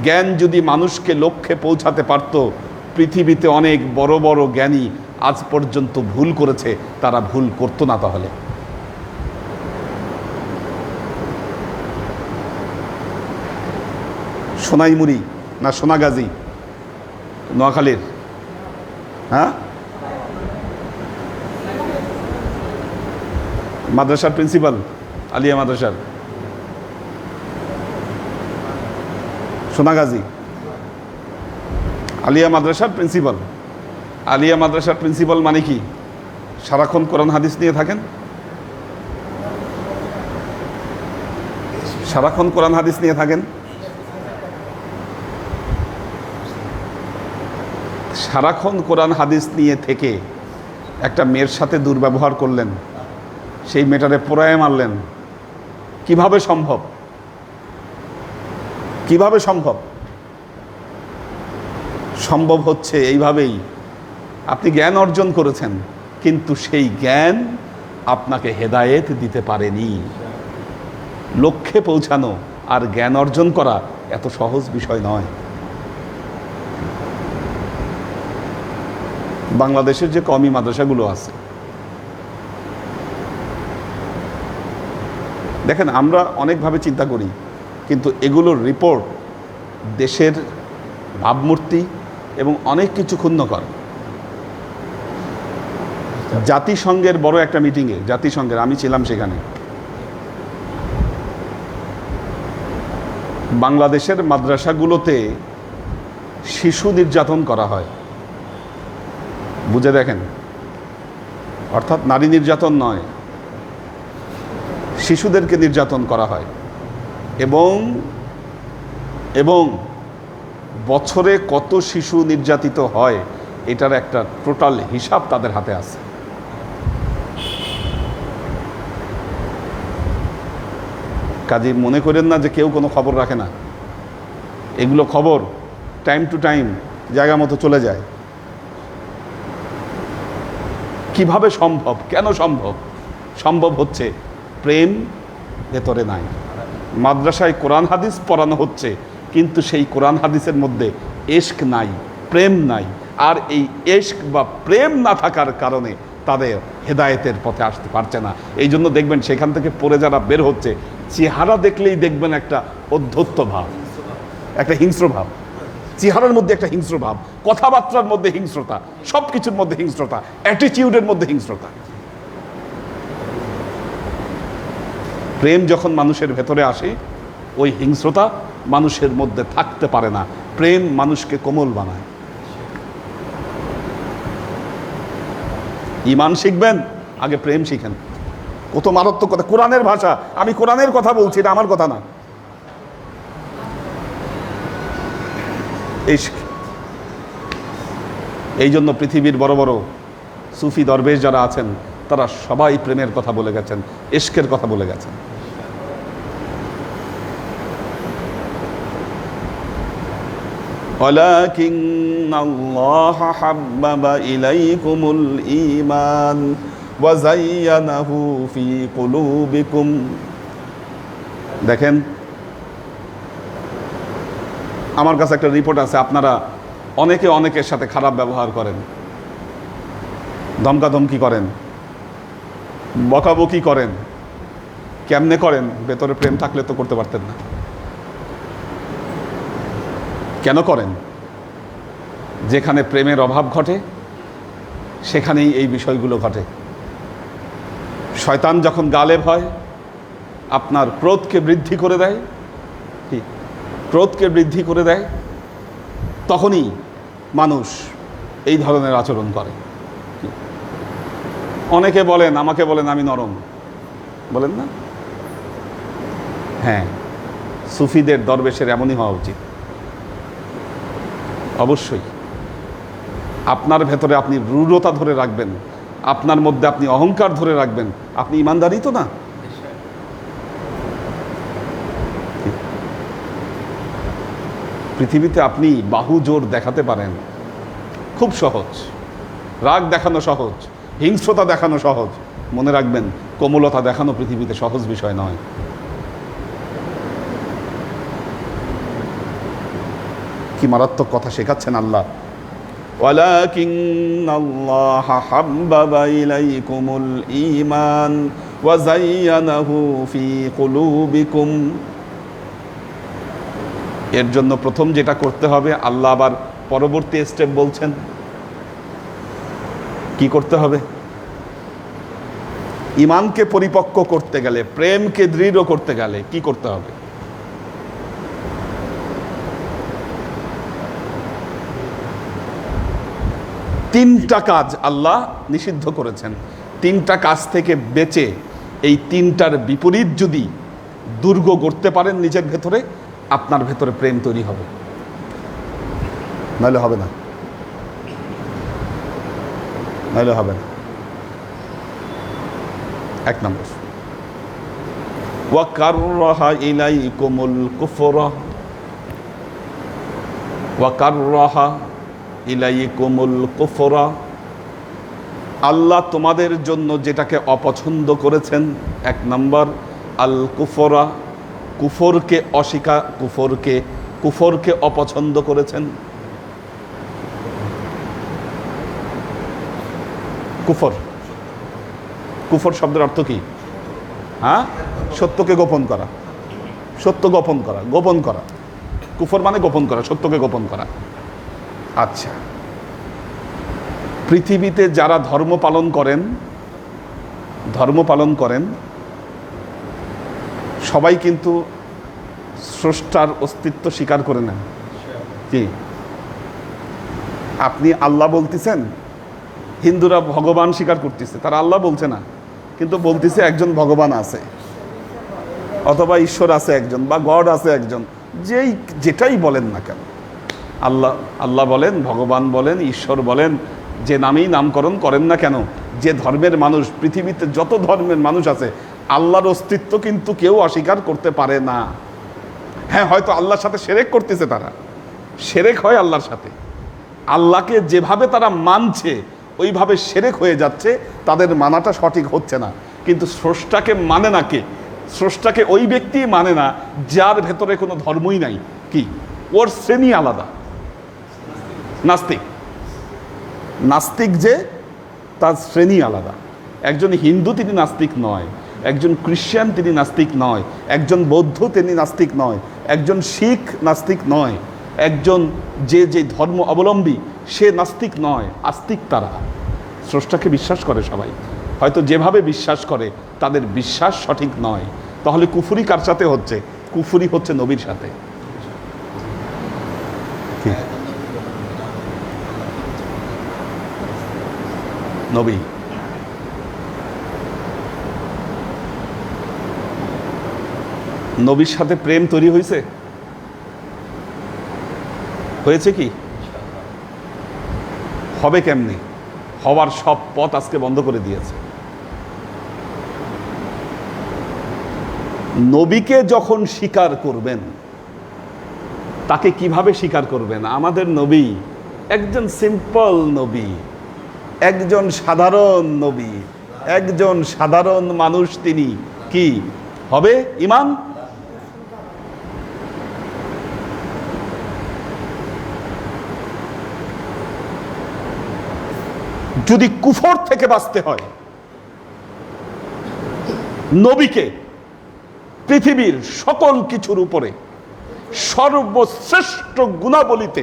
জ্ঞান যদি মানুষকে লক্ষ্যে পৌঁছাতে পারত, পৃথিবীতে অনেক বড় বড় জ্ঞানী আজ পর্যন্ত ভুল করেছে, তারা ভুল করতো না। তাহলে সোনাইমুড়ি না সোনাগাজী, নোয়াখালীর, হ্যাঁ, মাদ্রাসার প্রিন্সিপাল, আলিয়া মাদ্রাসার, সোনাগাজী আলিয়া মাদ্রাসার প্রিন্সিপাল। আলিয়া মাদ্রাসার প্রিন্সিপাল মানে কি? সারাক্ষণ কোরআন হাদিস নিয়ে থাকেন? সারাক্ষণ কোরআন হাদিস নিয়ে থাকেন? সারাক্ষণ কোরআন হাদিস নিয়ে থেকে একটা মেয়ের সাথে দুর্ব্যবহার করলেন, সেই মেয়েটারে পোড়ায় মারলেন, কিভাবে সম্ভব? কিভাবে সম্ভব? সম্ভব হচ্ছে এইভাবেই, আপনি জ্ঞান অর্জন করেছেন কিন্তু সেই জ্ঞান আপনাকে হেদায়েত দিতে পারেনি। লক্ষ্যে পৌঁছানো আর জ্ঞান অর্জন করা এত সহজ বিষয় নয়। বাংলাদেশের যে কওমি মাদ্রাসাগুলো আছে, দেখেন আমরা অনেকভাবে চিন্তা করি, কিন্তু এগুলোর রিপোর্ট দেশের ভাবমূর্তি এবং অনেক কিছু ক্ষুণ্ণ করে। জাতিসংঘের বড় একটা মিটিংয়ে, জাতিসংঘের, আমি ছিলাম সেখানে, বাংলাদেশের মাদ্রাসাগুলোতে শিশু নির্যাতন করা হয়। বুঝে দেখেন, অর্থাৎ নারী নির্যাতন নয়, শিশুদেরকে নির্যাতন করা হয়। এবং এবং বছরে কত শিশু নির্যাতিত হয় এটার একটা টোটাল হিসাব তাদের হাতে আছে। কাজে মনে করেন না যে কেউ কোনো খবর রাখে না। এগুলো খবর টাইম টু টাইম জায়গা মতো চলে যায়। কিভাবে সম্ভব? কেন সম্ভব? সম্ভব হচ্ছে প্রেম ভেতরে নাই। মাদ্রাসায় কোরআন হাদিস পড়ানো হচ্ছে কিন্তু সেই কোরআন হাদিসের মধ্যে ইশক নাই, প্রেম নাই। আর এই ইশক বা প্রেম না থাকার কারণে তাদের হেদায়েতের পথে আসতে পারছে না। এই জন্য দেখবেন সেখান থেকে পড়ে যারা বের হচ্ছে, চেহারা দেখলেই দেখবেন একটা অধ্যত্ত ভাব, একটা হিংস্র ভাব। চেহারার মধ্যে একটা হিংস্র ভাব, কথাবার্তার মধ্যে হিংস্রতা, সব কিছুর মধ্যে হিংস্রতা, অ্যাটিটিউডের মধ্যে হিংস্রতা। প্রেম যখন মানুষের ভেতরে আসে, ওই হিংস্রতা মানুষের মধ্যে থাকতে পারে না। প্রেম মানুষকে কোমল বানায়। ঈমান শিখবেন, আগে প্রেম শিখেন। কত মারাত্মক কথা, কোরআনের ভাষা। আমি কোরআনের কথা বলছি, এটা আমার কথা না। এই জন্য পৃথিবীর বড় বড় সুফি দরবেশ যারা আছেন তারা সবাই প্রেমের কথা বলে গেছেন, ইশকের কথা বলে গেছেন। ওয়ালাকিন্নাল্লাহা হাব্বাবা ইলাইকুমুল ঈমান ওয়া যায়্যানাহু ফি কুলুবিকুম। দেখেন, আমার কাছে একটা রিপোর্ট আছে, আপনারা অনেকে অনেকের সাথে খারাপ ব্যবহার করেন, ধমকাধমকি করেন, বকাবকি করেন। কেমনে করেন? ভেতরে প্রেম থাকলে তো করতে পারতেন না। কেন করেন? যেখানে প্রেমের অভাব ঘটে সেখানেই এই বিষয়গুলো ঘটে। শয়তান যখন গালেব হয়, আপনার ক্রোধকে বৃদ্ধি করে দেয়, ক্রোধকে বৃদ্ধি করে দেয়, তখনই মানুষ এই ধরনের আচরণ করে। অনেকে বলেন, আমাকে বলেন আমি নরম, বলেন না? হ্যাঁ, সুফিদের দরবেশের এমনই হওয়া উচিত। অবশ্যই আপনার ভেতরে আপনি রূঢ়তা ধরে রাখবেন, আপনার মধ্যে আপনি অহংকার ধরে রাখবেন, আপনি ইমানদারি তো না। পৃথিবীতে আপনি বাহু জোর দেখাতে পারেন, খুব সহজ। রাগ দেখানো সহজ, হিংস্রতা দেখানো সহজ। মনে রাখবেন, কোমলতা দেখানো পৃথিবীতে সহজ বিষয় নয়। কি মারাত্মক কথা শেখাচ্ছেন আল্লাহ। ওয়ালাকিন্নাল্লাহা হাব্বাবা ইলাইকুমুল ঈমান ওয়া যায়্যানাহু ফি কুলুবিকুম। এর জন্য প্রথম যেটা করতে হবে, আল্লাহ আবার পরবর্তী স্টেপ বলছেন। কি করতে হবে? ঈমানকে পরিপক্ক করতে গেলে, প্রেমকে দৃঢ় করতে গেলে কি করতে হবে? তিনটা কাজ আল্লাহ নিষিদ্ধ করেছেন। তিনটা কাজ থেকে বেঁচে এই তিনটার বিপরীত যদি দুর্গ গড়তে পারেন নিজের ভেতরে, আপনার ভেতরে প্রেম তৈরি হবে, নাহলে হবে না, নাহলে হবে না। এক নম্বর, ওয়াকাররাহা ইলাইকুমুল কুফরা ওয়াকাররাহা ইলাইকুমুল কুফরা, আল্লাহ তোমাদের জন্য যেটাকে অপছন্দ করেছেন, এক নম্বর আল কুফরা, কুফরকে অস্বীকার, কুফরকে অপছন্দ করেছেন। কুফর, কুফর শব্দের অর্থ কি? হ্যাঁ, সত্যকে গোপন করা, সত্য গোপন করা, গোপন করা। কুফর মানে গোপন করা, সত্যকে গোপন করা। আচ্ছা, পৃথিবীতে যারা ধর্ম পালন করেন সবাই কিন্তু স্রষ্টার অস্তিত্ব স্বীকার করে নেন। কি আপনি আল্লাহ বলতেছেন, হিন্দুরা ভগবান স্বীকার করতেছে, তারা আল্লাহ বলছে না, কিন্তু বলতেছে একজন ভগবান আছে, অথবা ঈশ্বর আছে একজন, বা গড আছে একজন, যেটাই বলেন না কেন, আল্লাহ বলেন, ভগবান বলেন, ঈশ্বর বলেন, যে নামেই নামকরণ করেন না কেন, যে ধর্মের মানুষ, পৃথিবীতে যত ধর্মের মানুষ আছে, আল্লাহর অস্তিত্ব কিন্তু কেউ অস্বীকার করতে পারে না। হ্যাঁ, হয়তো আল্লাহর সাথে শিরক করতেছে, তারা শিরক হয় আল্লাহর সাথে, আল্লাহকে যেভাবে তারা মানছে ওইভাবে শিরক হয়ে যাচ্ছে, তাদের মানাটা সঠিক হচ্ছে না। কিন্তু স্রষ্টাকে মানে না কে? স্রষ্টাকে ওই ব্যক্তিই মানে না যার ভেতরে কোনো ধর্মই নাই। কি? ওর শ্রেণী আলাদা। নাস্তিক, নাস্তিক যে, তার শ্রেণী আলাদা। একজন হিন্দু তিনি নাস্তিক নয়, একজন খ্রিস্টান তিনি নাস্তিক নয়, একজন বৌদ্ধ তিনি নাস্তিক নয়, একজন শিখ নাস্তিক নয়, একজন যে ধর্ম অবলম্বী সে নাস্তিক নয়, আস্তিক। তারা স্রষ্টাকে বিশ্বাস করে সবাই, হয়তো যেভাবে বিশ্বাস করে তাদের বিশ্বাস সঠিক নয়। তাহলে কুফরি কার সাথে হচ্ছে? কুফরি হচ্ছে নবীর সাথে। নবী, নবীর সাথে প্রেম তৈরি হয়েছে? হয়েছে কি? হবে কেমনি? হওয়ার সব পথ আজকে বন্ধ করে দিয়েছে। নবীকে যখন স্বীকার করবেন, তাকে কিভাবে স্বীকার করবেন? আমাদের নবী একজন সিম্পল নবী, একজন সাধারণ নবী, একজন সাধারণ মানুষ। তিনি কি হবে? ঈমান। যদি কুফর থেকে বাঁচতে হয়, নবীকে পৃথিবীর সকল কিছুর উপরে সর্বশ্রেষ্ঠ গুণাবলীতে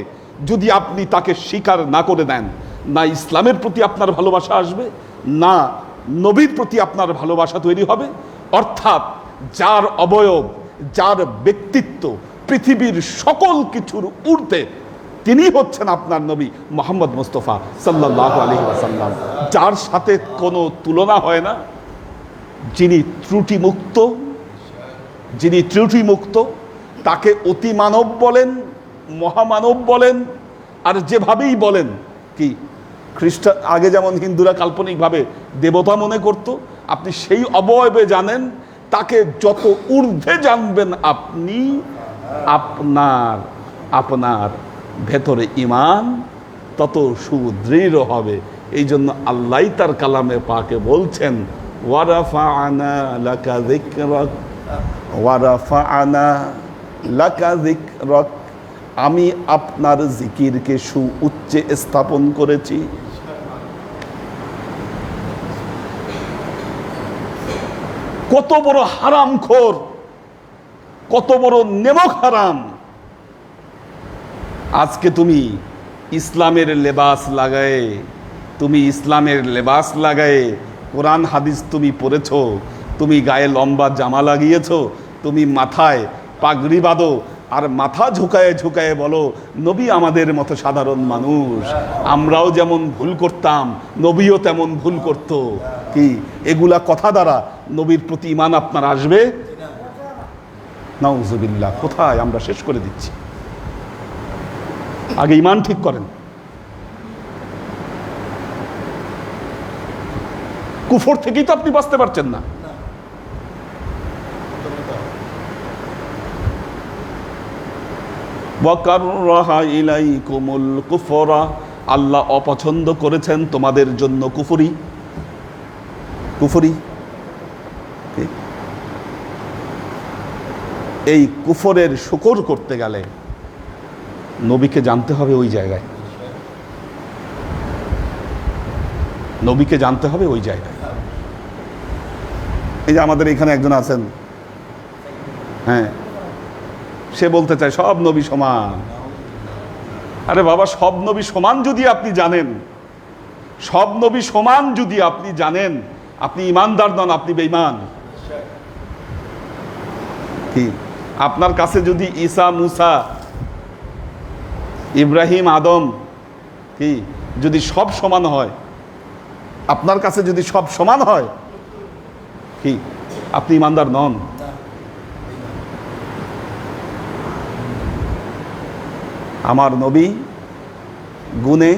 যদি আপনি তাকে স্বীকার না করে দেন, না ইসলামের প্রতি আপনার ভালোবাসা আসবে, না নবীর প্রতি আপনার ভালোবাসা তৈরি হবে। অর্থাৎ যার অবয়ব, যার ব্যক্তিত্ব পৃথিবীর সকল কিছুর ঊর্ধ্বে, তিনি হচ্ছেন আপনার নবী মুহাম্মদ মুস্তাফা সাল্লাল্লাহু আলাইহি ওয়াসাল্লাম, যার সাথে কোনো তুলনা হয় না, যিনি ত্রুটিমুক্ত, তাকে অতি মানব বলেন, মহামানব বলেন, আর যেভাবেই বলেন। কি খ্রিস্টান, আগে যেমন হিন্দুরা কাল্পনিকভাবে দেবতা মনে করত, আপনি সেই অবয়বে জানেন, তাকে যত ঊর্ধ্বে জানবেন আপনি, আপনার ভেতরে ঈমান তত সুদৃঢ় হবে। এই জন্য আল্লাহ তার কালামে পাকে বলছেন, ওয়ারাফা'না লাকা যিকরাক, ওয়ারাফা'না লাকা যিকরাক, আমি আপনার জিকিরকে সুউচ্চে স্থাপন করেছি। কত বড় হারামখোর, কত বড় নেমক হারাম! আজকে তুমি ইসলামের লেবাস লাগায়ে কোরআন হাদিস তুমি পড়েছো, তুমি গায়ে লম্বা জামা লাগিয়েছো, তুমি মাথায় পাগড়ি বাঁধো, আর মাথা ঝুঁকায়ে ঝুঁকায়ে বলো নবী আমাদের মতো সাধারণ মানুষ, আমরাও যেমন ভুল করতাম নবীও তেমন ভুল করত। কি এগুলা কথা দ্বারা নবীর প্রতি ঈমান আপনার আসবে? নাউজুবিল্লাহ। কোথায়? আমরা শেষ করে দিচ্ছি। আগে ঈমান ঠিক করেন। কুফর থেকেই তো আপনি বাঁচতে পারছেন না। ওয়াকাররাহা ইলাইকুমুল কুফরা, আল্লাহ অপছন্দ করেছেন তোমাদের জন্য কুফরি। কুফরি এই কুফরের শুকর করতে গেলে নবীকে জানতে হবে ওই জায়গায়, নবীকে জানতে হবে ওই জায়গায়। এই যে আমাদের এখানে একজন আছেন, হ্যাঁ, সে বলতে চায় সব নবী সমান। আরে বাবা, সব নবী সমান যদি আপনি জানেন, সব নবী সমান যদি আপনি জানেন, আপনি ইমানদার নন, আপনি বেঈমান। কি আপনার কাছে যদি ঈসা, মুসা, ইব্রাহিম, আদম কি যদি সব সমান হয়, আপনার কাছে যদি সব সমান হয়, কি আপনি ইমানদার নন? আমার নবী গুণে,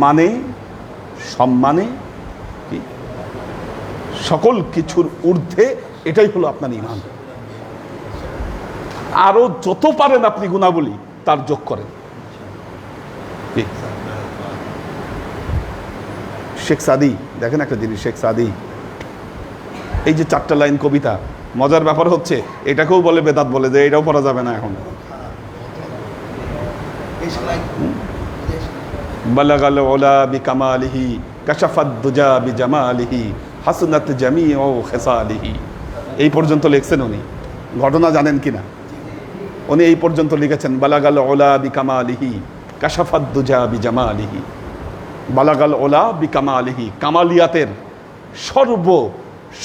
মানে, সম্মানে, কি সকল কিছুর ঊর্ধ্বে, এটাই হলো আপনার ঈমান। আরো যত পারেন আপনি গুণাবলী তার যোগ করেন। শেখ সাদি, দেখেন একটা জিনিস, শেখ সাদি এই যে 4টা লাইন কবিতা, মজার ব্যাপার হচ্ছে এটাকেও বলে বেদাত, বলে যে এটাও পড়া যাবে না এখন। বালাগাল উলা বিকামালিহি কাশাফাদ দুজা বিজামালিহি হাসনাত জামিউ খিসালিহি। এই পর্যন্ত লিখছেন উনি। ঘটনা জানেন কিনা? উনি এই পর্যন্ত লিখেছেন বালাগাল উলা বিকামালিহি কাশাফাদ দুজা বিজামালিহি। বালাগাল উলা বিকামালিহি, কামালিয়াতের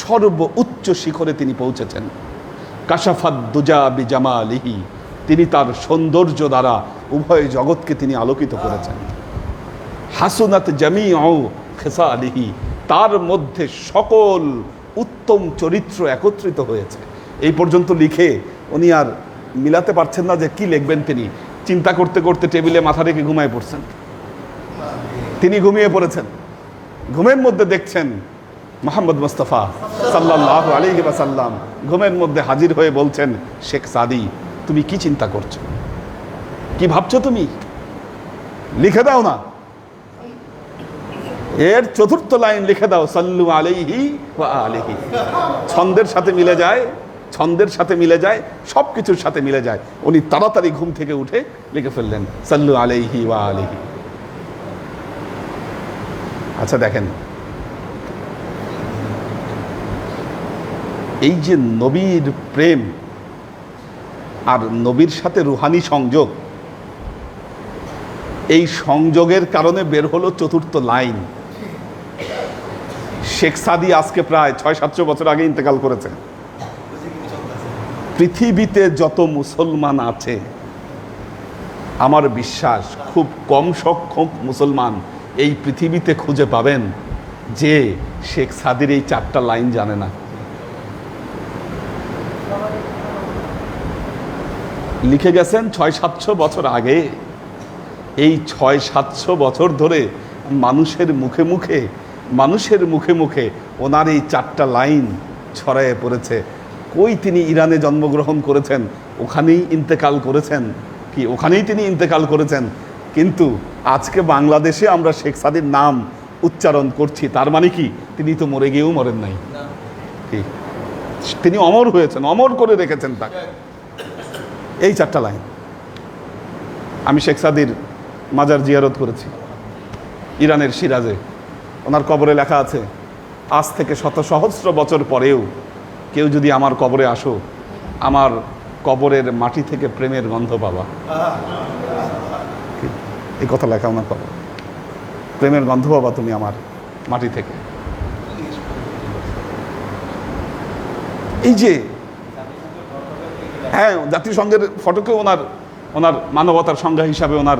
সর্ব উচ্চ শিখরে তিনি পৌঁছেছেন। কাশাফাদ দুজা বিজামালিহি, তিনি তার সৌন্দর্য দ্বারা উভয় জগৎকে তিনি আলোকিত করেছেন। হাসুনাত জামিউ খিসালিহি, তার মধ্যে সকল উত্তম চরিত্র একত্রিত হয়েছে। এই পর্যন্ত লিখে উনি আর মিলাতে পারছেন না যে কি লিখবেন। তিনি চিন্তা করতে করতে টেবিলে মাথা রেখে ঘুমায় পড়ছেন। তিনি ঘুমিয়ে পড়েছেন, ঘুমের মধ্যে দেখছেন মুহাম্মদ মুস্তাফা সাল্লাল্লাহু আলাইহি ওয়াসাল্লাম ঘুমের মধ্যে হাজির হয়ে বলছেন, শেখ সাদি তুমি কি চিন্তা করছো, কি ভাবছো, তুমি লিখে দাও না। এর 4র্থ লাইন লিখে দাও, সাল্লু আলাইহি ওয়া আলিহি। ছন্দের সাথে মিলে যায়, ছন্দের সাথে মিলে যায়, সব কিছুর সাথে মিলে যায়। উনি তাড়াতাড়ি ঘুম থেকে উঠে লিখে ফেললেন সাল্লু আলাইহি ওয়া আলিহি। আচ্ছা দেখেন, এই যে নবীর প্রেম আর নবীর সাথে রুহানি সংযোগ, এই সংযোগের কারণে বের হলো 4র্থ লাইন। শেখ সাদি আজকে প্রায় 600-700 বছর আগে ইন্তেকাল করেছে। পৃথিবীতে যত মুসলমান আছে, আমার বিশ্বাস খুব কম সংখ্যক মুসলমান এই পৃথিবীতে খুঁজে পাবেন যে শেখ সাদির এই 4টা লাইন জানে না। লিখে গেছেন 600-700 বছর আগে। এই 600-700 বছর ধরে মানুষের মুখে মুখে ওনার এই 4টা লাইন ছড়ায়ে পড়েছে। কই তিনি ইরানে জন্মগ্রহণ করেছেন, ওখানেই ইন্তেকাল করেছেন, কি ওখানেই তিনি ইন্তেকাল করেছেন। কিন্তু আজকে বাংলাদেশে আমরা শেখ সাদির নাম উচ্চারণ করছি, তার মানে কি তিনি তো মরে গিয়েও মরেন নাই, কি তিনি অমর হয়েছেন, অমর করে রেখেছেন তাকে। এই 4টা লাইন। আমি শেখ সাদির মাজার জিয়ারত করেছি ইরানের সিরাজে। ওনার কবরে লেখা আছে, আজ থেকে শত সহস্র বছর পরেও কেউ যদি আমার কবরে আসো, আমার কবরের মাটি থেকে প্রেমের গন্ধ পাবা। এই কথা লেখা ওনার কবর, প্রেমের গন্ধ পাবা তুমি আমার মাটি থেকে। এই যে হ্যাঁ, জাতিসংঘের ফটকে ওনার ওনার মানবতার সংজ্ঞা হিসাবে ওনার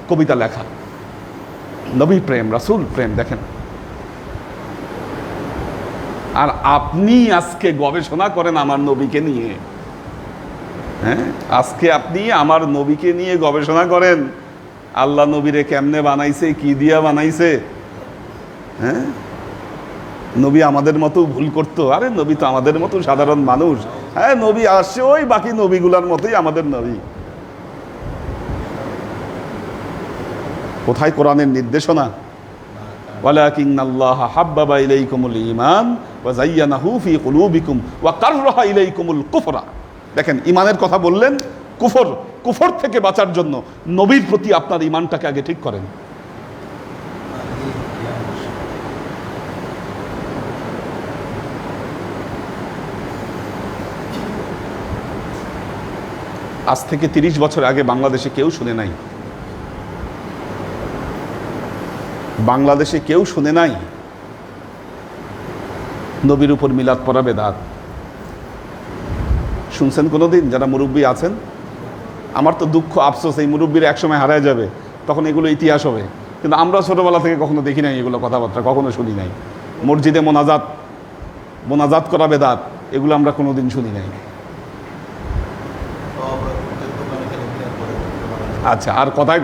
কবিতা লেখা। নবী প্রেম, রাসূল প্রেম, দেখেন। আর আপনি আজকে গবেষণা করেন আমার নবীকে নিয়ে। হ্যাঁ, আজকে আপনি আমার নবীকে নিয়ে গবেষণা করেন, আল্লাহ নবীরে কেমনে বানাইছে, কি দিয়া বানাইছে। হ্যাঁ, নবী আমাদের মতো ভুল করতো। আরে নবী তো আমাদের মতো সাধারণ মানুষ। হ্যাঁ, নবী আসছে ওই বাকি নবীগুলার মতোই আমাদের নবী। কোথায় কোরআনের নির্দেশনা? ওয়ালাকিন্নাল্লাহা হাব্বাবা ইলাইকুমুল ঈমান ওয়া যায়্যানাহু ফি কুলুবিকুম ওয়া কাররাহা ইলাইকুমুল কুফরা। দেখেন, ঈমানের কথা বললেন, কুফর থেকে বাঁচার জন্য নবীর প্রতি আপনার ঈমানটাকে আগে ঠিক করেন। আজ থেকে 30 বছর আগে বাংলাদেশে কেউ শুনে নাই, বাংলাদেশে কেউ শুনে নাই নবীর উপর মিলাদ পড়া বেদাত। শুনছেন কোনোদিন? যারা মুরব্বী আছেন, আমার তো দুঃখ, আফসোস, এই মুরব্বীরা একসময় হারায় যাবে, তখন এগুলো ইতিহাস হবে। কিন্তু আমরা ছোটবেলা থেকে কখনো দেখি নাই এগুলো, কথাবার্তা কখনো শুনি নাই। মসজিদে মোনাজাত করা বেদাত, এগুলো আমরা কোনোদিন শুনি নাই। আচ্ছা, আর কথায়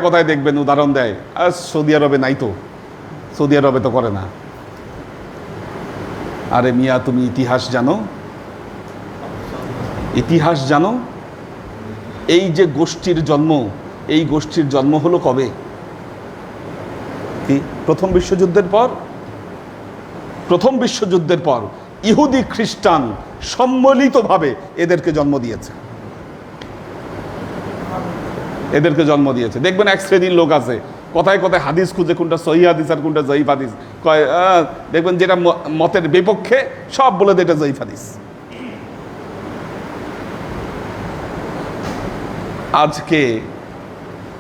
কথায় দেখবেন উদাহরণ দেয়, আর সৌদি আরবে নাই তো, সৌদি আরবে তো করে না। আরে মিয়া, তুমি ইতিহাস জানো? ইতিহাস জানো? এই যে গোষ্ঠীর জন্ম, এই গোষ্ঠীর জন্ম হলো কবে? কি? প্রথম বিশ্বযুদ্ধের পর ইহুদি খ্রিস্টান সম্মিলিতভাবে এদেরকে জন্ম দিয়েছে। দেখবেন এক শ্রেণীর লোক আছে, কথায় হাদিস খুঁজে কোনটা সহিহ হাদিস আর কোনটা জয়ীফ হাদিস কয়। দেখবেন যেটা মতের বিপক্ষে সব বলে দেয় এটা জয়ীফ হাদিস। আজকে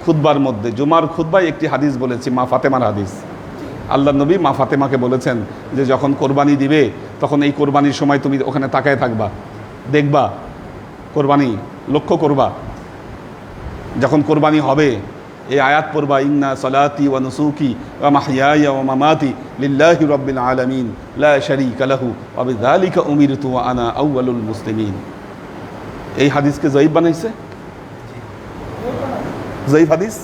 খুতবার মধ্যে, জুমার খুতবায় একটি হাদিস বলেছি, মা ফাতেমার হাদিস। আল্লাহ নবী মা ফাতেমাকে বলেছেন যে যখন কোরবানি দিবে তখন এই কোরবানির সময় তুমি ওখানে তাকায় থাকবা, দেখবা, কোরবানি লক্ষ্য করবা। যখন কোরবানি হবে এই আয়াত পড়বা, ইন্না সালাতি ওয়া নুসুকি ওয়া মাহইয়ায়া ওয়া মামাতি লিল্লাহি রাব্বিল আলামিন লা শারীকা লাহু ওয়া বিযালিকা উমিরতু ওয়া আনা আউয়ালুল মুসলিমিন। এই হাদিসকে জয়ীফ বানাইছে, জয়ীফ হাদিস।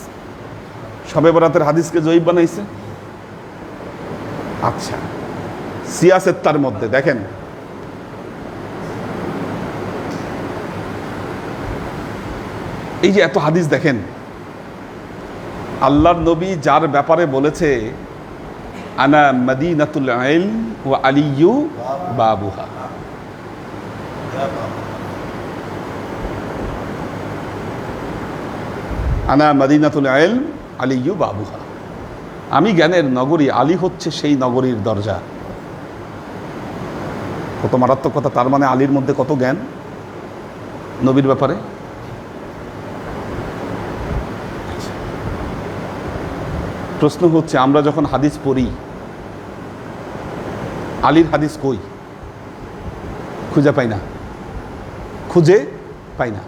শবে বরাতের হাদিসকে জয়ীফ বানাইছে। আচ্ছা, সিয়াসেত্তার মধ্যে দেখেন, এই যে এত হাদিস দেখেন, আল্লাহর নবী যার ব্যাপারে বলেছে আনা মদিনাতুল ইলম ওয়া আলিয়্যু বাবুহা, আনা মদিনাতুল ইলম আলিয়্যু বাবুহা, আমি জ্ঞানের নগরী, আলী হচ্ছে সেই নগরীর দরজা। কত মারাত্মক কথা! তার মানে আলীর মধ্যে কত জ্ঞান নবীর ব্যাপারে। প্রশ্ন হচ্ছে, আমরা যখন হাদিস পড়ি, আলীর হাদিস কই? খুঁজে পাই না।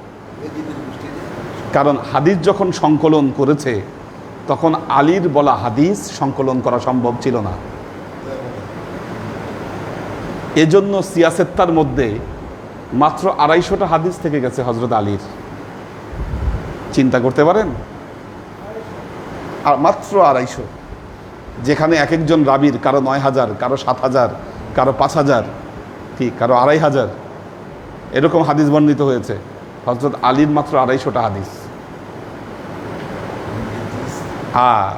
কারণ হাদিস যখন সংকলন করেছে তখন আলীর বলা হাদিস সংকলন করা সম্ভব ছিল না। এজন্য সিয়াসেত্তার মধ্যে মাত্র 250টা হাদিস থেকে গেছে হযরত আলীর। চিন্তা করতে পারেন? আর মাত্র 250, যেখানে এক একজন রাবীর কারো 9000, কারো 7000, কারো 5000, কি কারো 2500, এরকম হাদিস বর্ণিত হয়েছে। হযরত আলীর মাত্র 250টা হাদিস। আর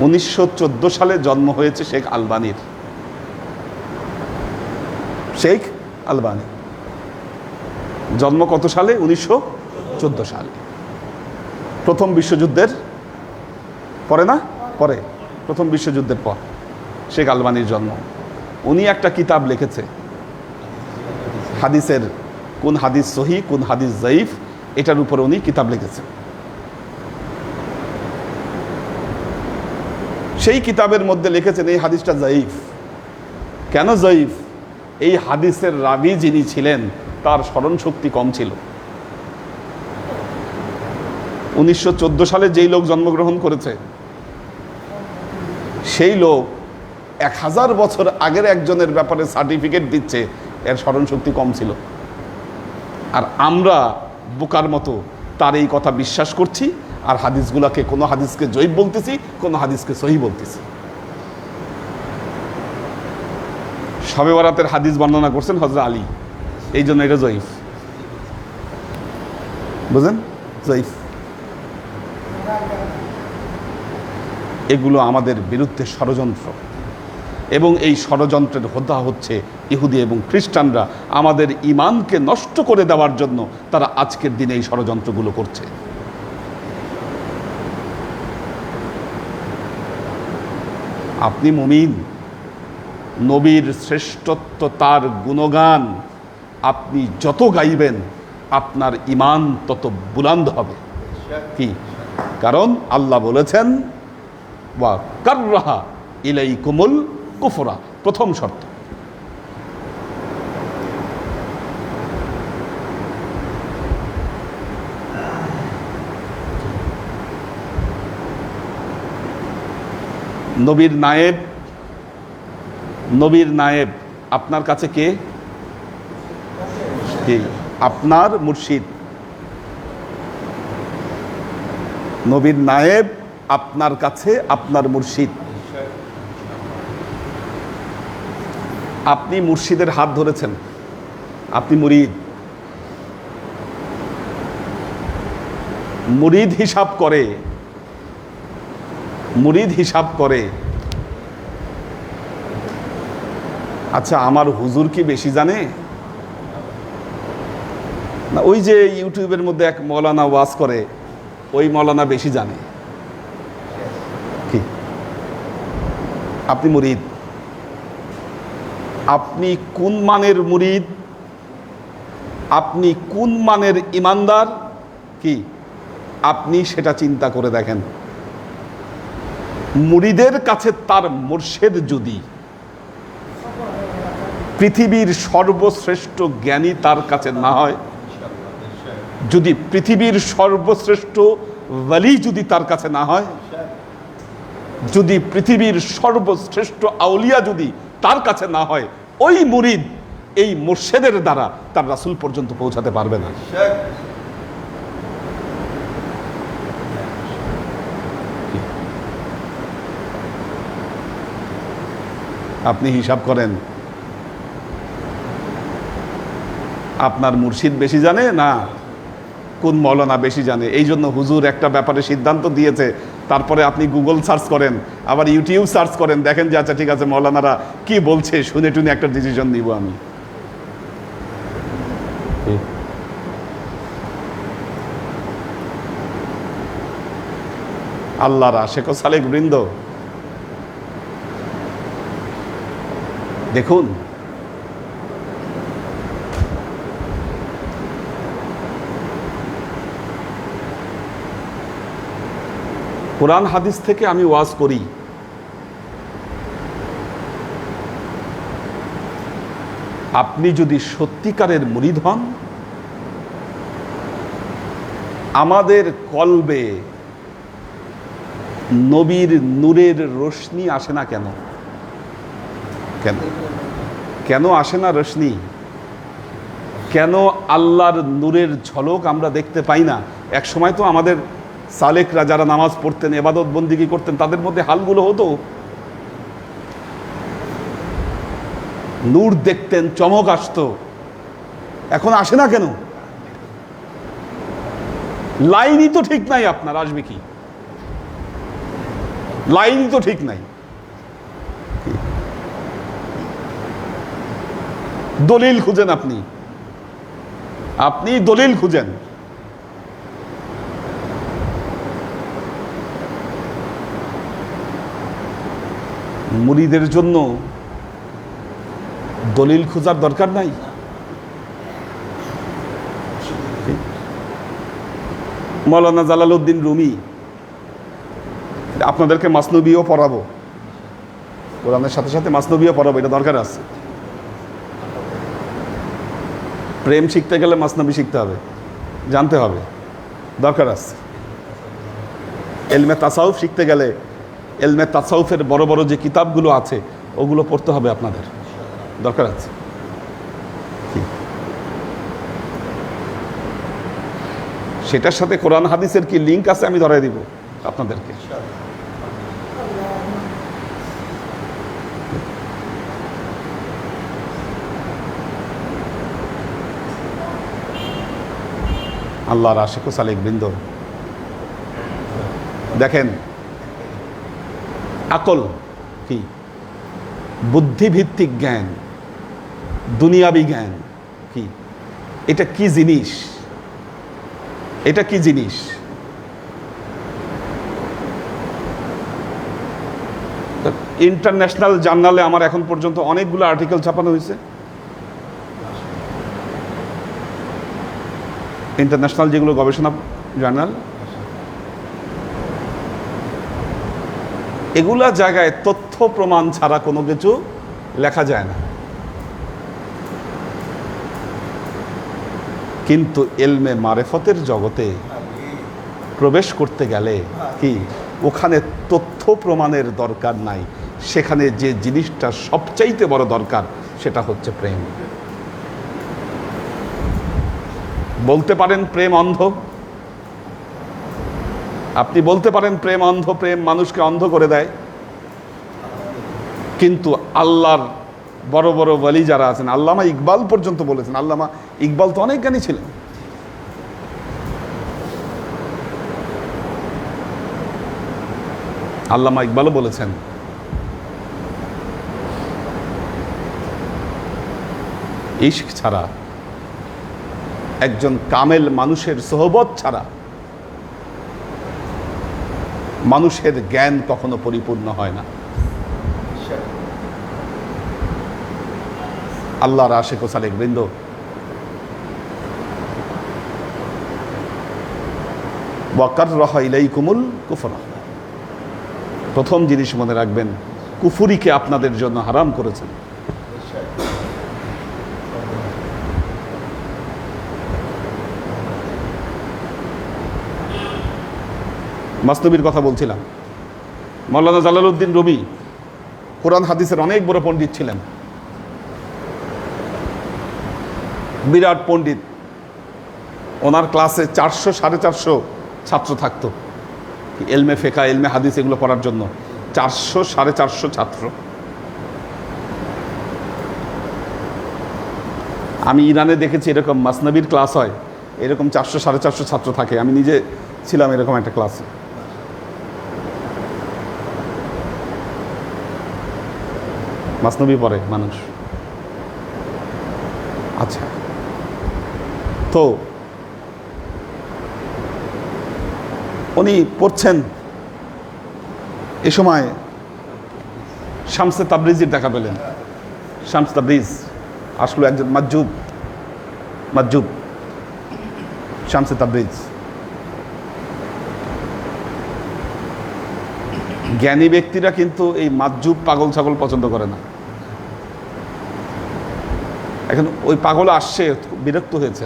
1914 সালে জন্ম হয়েছে শেখ আলবানী। জন্ম কত সালে? 1914 সালে। প্রথম বিশ্বযুদ্ধের পরে না? পরে, প্রথম বিশ্বযুদ্ধের পর শেখ আলবানীর জন্ম। উনি একটা কিতাব লিখেছে হাদিসের, কোন হাদিস সহিহ কোন হাদিস জয়ীফ, এটার উপর উনি কিতাব লিখেছেন। সেই কিতাবের মধ্যে লিখেছেন এই হাদিসটা জয়ীফ। কেন জয়ীফ? এই হাদিসের রাবি যিনি ছিলেন তার স্মরণ শক্তি কম ছিল। 1914 সালে যেই লোক জন্মগ্রহণ করেছে সেই লোক 1000 বছর আগের একজনের ব্যাপারে সার্টিফিকেট দিচ্ছে, এর স্মরণ শক্তি কম ছিল। আর আমরা বোকার মতো তার এই কথা বিশ্বাস করছি, আর হাদিসগুলোকে কোনো হাদিসকে জয়ীফ বলতেছি, কোনো হাদিসকে সহিহ বলতেছি। শবে বরাতের হাদিস বর্ণনা করছেন হযরত আলী, এই জন্য এটা জয়ীফ, বুঝলেন? জয়ীফ। এগুলো আমাদের বিরুদ্ধে ষড়যন্ত্র, এবং এই ষড়যন্ত্রের হোতা হচ্ছে ইহুদি এবং খ্রিস্টানরা। আমাদের ঈমানকে নষ্ট করে দেওয়ার জন্য তারা আজকের দিনে এই ষড়যন্ত্রগুলো করছে। আপনি মুমিন, নবীর শ্রেষ্ঠত্ব, তার গুণগান আপনি যত গাইবেন আপনার ঈমান তত বুলন্দ হবে। কি কারণ? আল্লাহ বলেছেন ওয়া কাররাহা ইলাইকুমুল কুফরা, প্রথম শর্ত। নবীর নায়েব আপনার কাছে কে? আপনার মুর্শিদ। নবীর নায়েব আপনার কাছে আপনার মুর্শিদ। আপনি মুর্শিদের হাত ধরেছেন, আপনি মুরিদ। মুরিদ হিসাব করে আচ্ছা আমার হুজুর কি বেশি জানে না ওই যে ইউটিউবের মধ্যে এক মৌলানা ওয়াজ করে, ওই মৌলানা বেশি জানে? কি আপনি মুরিদ? আপনি কোন মানের মুরিদ, আপনি কোন মানের ইমানদার, কি আপনি সেটা চিন্তা করে দেখেন। মুরিদের কাছে তার মুর্শিদ যদি পৃথিবীর সর্বশ্রেষ্ঠ জ্ঞানী তার কাছে না হয়, যদি পৃথিবীর সর্বশ্রেষ্ঠ ওয়ালি যদি তার কাছে না হয়, যদি পৃথিবীর সর্বশ্রেষ্ঠ আউলিয়া যদি তার কাছে না হয়, ওই মুরিদ এই মুর্শিদের দ্বারা তার রাসূল পর্যন্ত পৌঁছাতে পারবে না। আপনি হিসাব করেন, আপনার মুর্শিদ বেশি জানে না কোন মৌলানা বেশি জানে? এই জন্য হুজুর একটা ব্যাপারে সিদ্ধান্ত দিয়েছে, তারপরে আপনি গুগল সার্চ করেন, আবার ইউটিউব সার্চ করেন, দেখেন যে আচ্ছা ঠিক আছে মৌলানারা কি বলছে, শুনে টুনে একটা ডিসিশন নিব আমি। আল্লাহর আশিক ও সালেক বৃন্দ, দেখুন কোরআন হাদিস থেকে আমি ওয়াজ করি, আপনি যদি সত্যিকারের মুরিদ হন, আমাদের কলবে নবীর নূরের রোশনি আসে না কেন? কেন কেন আসে না রোশনি? কেন আল্লাহর নূরের ঝলক আমরা দেখতে পাই না? এক সময় তো আমাদের সালেকরা যারা নামাজ পড়তেন, ইবাদত বন্দিগি করতেন, তাদের মধ্যে হালগুলো হতো, নূর দেখতেন, চমক আসতো। এখন আসে না কেন? লাইনই তো ঠিক নাই আপনার, আসবে কি? লাইনই তো ঠিক নাই। দলিল খুঁজেন, আপনি দলিল খুঁজেন। মুরিদের জন্য দলিল খোঁজার দরকার নাই। মৌলানা জালালউদ্দিন রুমি, আপনাদেরকে মাসনবিও পড়াবো, কোরআনের সাথে সাথে মাসনবিও পড়াবো, এটা দরকার আছে। প্রেম শিখতে গেলে মাসনবী শিখতে হবে, জানতে হবে, দরকার আছে। এলমে তাসাউফ শিখতে গেলে এলমে তাসাউফের বড় বড় যে কিতাবগুলো আছে ওগুলো পড়তে হবে আপনাদের, দরকার আছে। সেটার সাথে কোরআন হাদিসের কি লিঙ্ক আছে আমি ধরাই দিব আপনাদেরকে। আল্লাহর আশিক ও সালেক বৃন্দ, দেখেন আকল কি, বুদ্ধিভিত্তিক জ্ঞান, দুনিয়াবি জ্ঞান কি, এটা কি জিনিস, এটা কি জিনিস? ইন্টারন্যাশনাল জার্নালে আমার এখন পর্যন্ত অনেকগুলো আর্টিকেল ছাপানো হয়েছে। ইন্টারন্যাশনাল যেগুলো গবেষণা জার্নাল, এগুলা জায়গায় তথ্য প্রমাণ ছাড়া কোনো কিছু লেখা যায় না। কিন্তু এলমে মারেফতের জগতে প্রবেশ করতে গেলে কি ওখানে তথ্য প্রমাণের দরকার নাই, সেখানে যে জিনিসটা সবচাইতে বড় দরকার সেটা হচ্ছে প্রেম। বলতে পারেন প্রেম অন্ধ, আপনি বলতে পারেন প্রেম অন্ধ, প্রেম মানুষকে অন্ধ করে দেয়, কিন্তু আল্লাহর বড় বড় ওয়ালি যারা আছেন, আল্লামা ইকবাল পর্যন্ত বলেছেন, আল্লামা ইকবাল তো অনেক জ্ঞানী ছিলেন, আল্লামা ইকবালও বলেছেন ইশক ছাড়া, একজন কামেল মানুষের সোহবত ছাড়া মানুষের জ্ঞান কখনো পরিপূর্ণ হয় না। আল্লাহর আশিক ও সালেক বৃন্দ, ওয়াকাররাহা ইলাইকুমুল কুফর, প্রথম জিনিস মনে রাখবেন, কুফুরিকে আপনাদের জন্য হারাম করেছেন। মাসনবীর কথা বলছিলাম, মাওলানা জালালউদ্দিন রুমি কোরআন হাদিসের অনেক বড় পণ্ডিত ছিলেন, বিরাট পণ্ডিত। ওনার ক্লাসে 400 450 ছাত্র থাকতো, এলমে ফেকা, এলমে হাদিস এগুলো পড়ার জন্য 400 450 ছাত্র। আমি ইরানে দেখেছি এরকম মাসনবীর ক্লাস হয়, এরকম 400 450 ছাত্র থাকে। আমি নিজে ছিলাম এরকম একটা ক্লাসে। মাসনবী পড়ে মানুষ। আচ্ছা, তো উনি পড়ছেন, এ সময় শামসে তাবরিজির দেখা পেলেন। শামস তাবরিজ আসলে একজন মাজুব শামসে তাবরিজ। জ্ঞানী ব্যক্তিরা কিন্তু এই মাজুব পাগল ছাগল পছন্দ করে না। এখন ওই পাগল আসছে, বিরক্ত হয়েছে।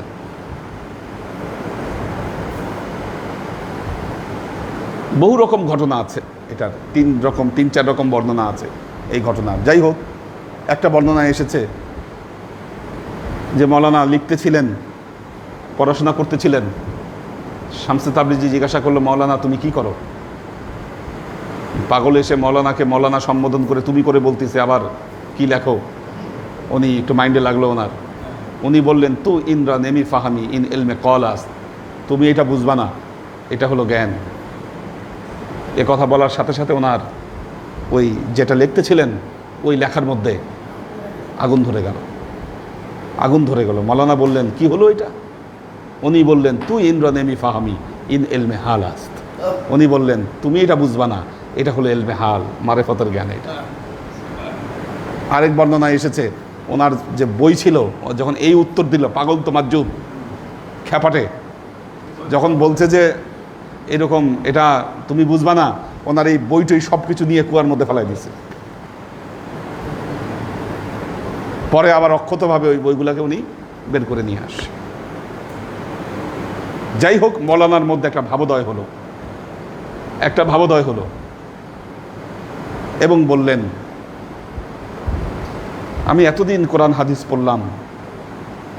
বহু রকম ঘটনা আছে, এটার 3-4 রকম বর্ণনা আছে এই ঘটনার। যাই হোক, একটা বর্ণনা এসেছে যে মাওলানা লিখতেছিলেন, পড়াশোনা করতেছিলেন, শামসে তাবরিজি জিজ্ঞাসা করলো, মাওলানা তুমি কি করো? পাগল এসে মাওলানাকে মাওলানা সম্বোধন করে তুমি করে বলতেছে, আবার কি লেখো? উনি একটু মাইন্ডে লাগলো ওনার। উনি বললেন, তু ইনরা নেমি ফাহামি ইন এলমে কলাস, তুমি এটা বুঝবা না, এটা হলো জ্ঞান। এ কথা বলার সাথে সাথে ওনার ওই যেটা লিখতেছিলেন ওই লেখার মধ্যে আগুন ধরে গেল। মাওলানা বললেন, কি হলো এটা? উনি বললেন, তু ইনরা নেমি ফাহামি ইন এলমে হালাস, উনি বললেন তুমি এটা বুঝবা না, এটা হলো এলমে হাল, মারেফতের জ্ঞান। এটা আরেক বর্ণনা এসেছে, ওনার যে বই ছিল, যখন এই উত্তর দিল, পাগল তো মাজুব খ্যাপাটে, যখন বলছে যে এরকম এটা তুমি বুঝবা না, ওনার এই বইটই সব কিছু নিয়ে কুয়ার মধ্যে ফেলাই দিয়েছে। পরে আবার অক্ষতভাবে ওই বইগুলোকে উনি বের করে নিয়ে আসে। যাই হোক, মৌলানার মধ্যে একটা ভাবোদয় হলো এবং বললেন, আমি এতদিন কোরআন হাদিস পড়লাম।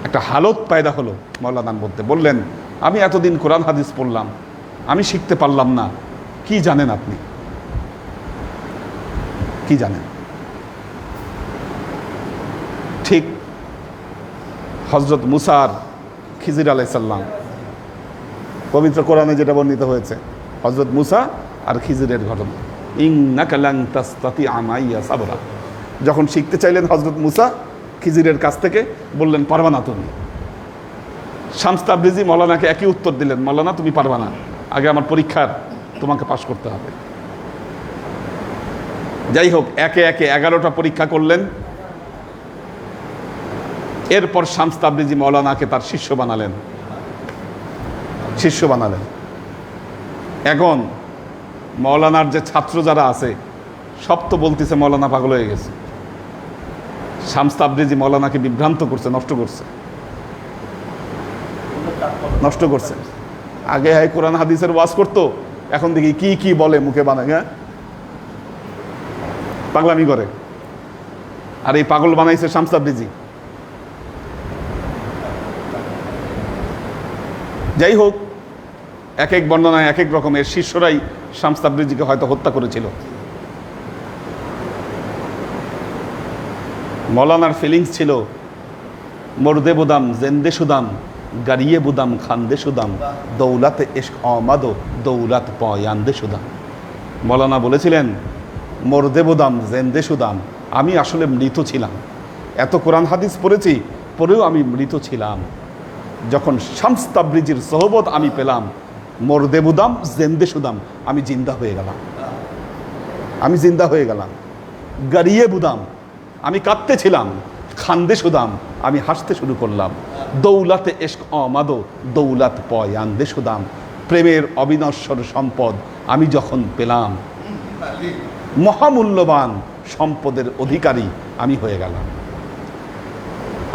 একটা হালত পায়দা হলো মৌলানার মধ্যে। বললেন, আমি এতদিন কোরআন হাদিস পড়লাম, আমি শিখতে পারলাম না। কি জানেন আপনি? কি জানেন? ঠিক হযরত মুসা আর খিজির আলাইহিস সালাম, পবিত্র কোরআনে যেটা বর্ণিত হয়েছে, হযরত মুসা আর খিজিরের ঘটনা। ইন্নাকা লান তাসতাতিআ মাইয়া সাবরা। যখন শিখতে চাইলেন হযরত মুসা খিজিরের কাছ থেকে, বললেন, পারবা না তুমি। শামস তাবরিজি মৌলানাকে একই উত্তর দিলেন, মৌলানা তুমি পারবা না, আগে আমার পরীক্ষার তোমাকে পাশ করতে হবে। যাই হোক, একে একে 11টা পরীক্ষা করলেন। এরপর শামস তাবরিজি মৌলানাকে তার শিষ্য বানালেন। এখন মৌলানার যে ছাত্র যারা আছে সব তো বলতেছে মৌলানা পাগল হয়ে গেছে। শামস তাবরিজি মৌলানাকে বিভ্রান্ত করছে, নষ্ট করছে। আগে কোরআন হাদিসের ওয়াজ করতো, এখন দেখি কি কি বলে, মুখে বানায়, হ্যাঁ, পাগলামি করে। আর এই পাগল বানাইছে শামস তাবরিজি। যাই হোক, এক এক বর্ণনায় এক এক রকমের শিষ্যরাই শামস তাবরিজিকে হয়তো হত্যা করেছিল। মৌলানার ফিলিংস ছিল, মর্দে বুদাম জেন্দে সুদাম, গাড়িয়ে বুদাম খান্দে সুদাম, দৌলাতে এশক আমাদো দৌলাত পয়ান্দে সুদাম। মৌলানা বলেছিলেন, মর্দে বুদাম জেন্দে সুদাম, আমি আসলে মৃত ছিলাম। এত কোরআন হাদিস পড়েছি, পরেও আমি মৃত ছিলাম। যখন শামস তাবরিজির সোহবত আমি পেলাম, মর্দে বুদাম জেন্দে সুদাম, আমি জিন্দা হয়ে গেলাম। গাড়িয়ে বুদাম, আমি কাঁদতেছিলাম। খান্দে সুদাম, আমি হাসতে শুরু করলাম। দৌলাতে এশক আমাদো দৌলাত পয়ান্দে সুদাম, প্রেমের অবিনশ্বর সম্পদ আমি যখন পেলাম, মহামূল্যবান সম্পদের অধিকারী আমি হয়ে গেলাম।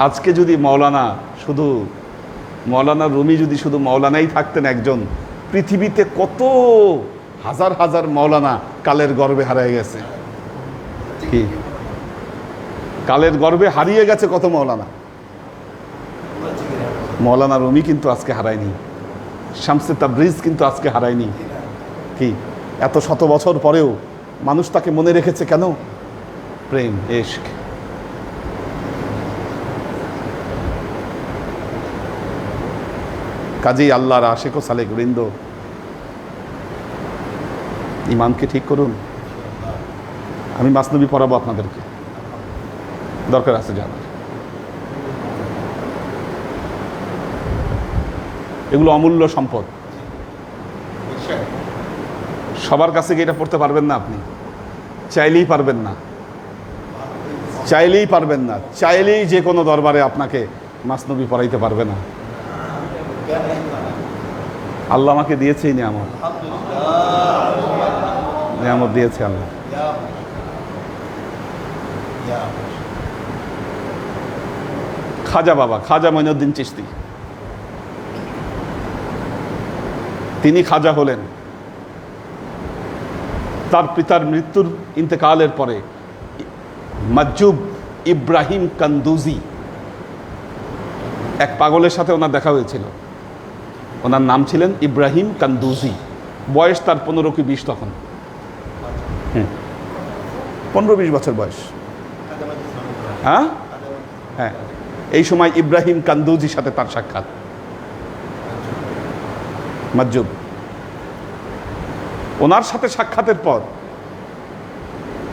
আজকে যদি মৌলানা রুমি যদি শুধু মৌলানাই থাকতেন একজন, পৃথিবীতে কত হাজার হাজার মৌলানা কালের গর্ভে হারিয়ে গেছে। কি কালের গর্ভে হারিয়ে গেছে কত মৌলানা রুমি কিন্তু আজকে হারায়নি, শামসে তাবরিজ কিন্তু আজকে হারায়নি। কি এত শত বছর পরেও মানুষ তাকে মনে রেখেছে কেন? প্রেম, ইশক। কাজেই আল্লাহর আশিক ও সালেক বৃন্দ, ইমানকে ঠিক করুন। আমি মাসনবী পড়াবো আপনাদেরকে, দরকার আছে জানার। এগুলো অমূল্য সম্পদ। সবার কাছে কি এটা পড়তে পারবেন না? আপনি চাইলেই পারবেন না। চাইলেই যে কোনো দরবারে আপনাকে মাসনবী পড়াইতে পারবে না। আল্লাহ আমাকে দিয়েছেই নিয়ামত দিয়েছে আল্লাহ। খাজা মঈনুদ্দিন চিশতি, তিনি খাজা হলেন। তার পিতার মৃত্যুর ইন্তেকালের পরে মাজুব ইব্রাহিম কান্দুজি, এক পাগলের সাথে ওনার দেখা হয়েছিল। ওনার নাম ছিলেন ইব্রাহিম কান্দুজি। বয়স তার 15 কি 20 তখন, 15-20 বছর বয়স। হ্যাঁ, এই সময় ইব্রাহিম কান্দুজির সাথে তার সাক্ষাৎ। মাজুব, ওনার সাথে সাক্ষাতের পর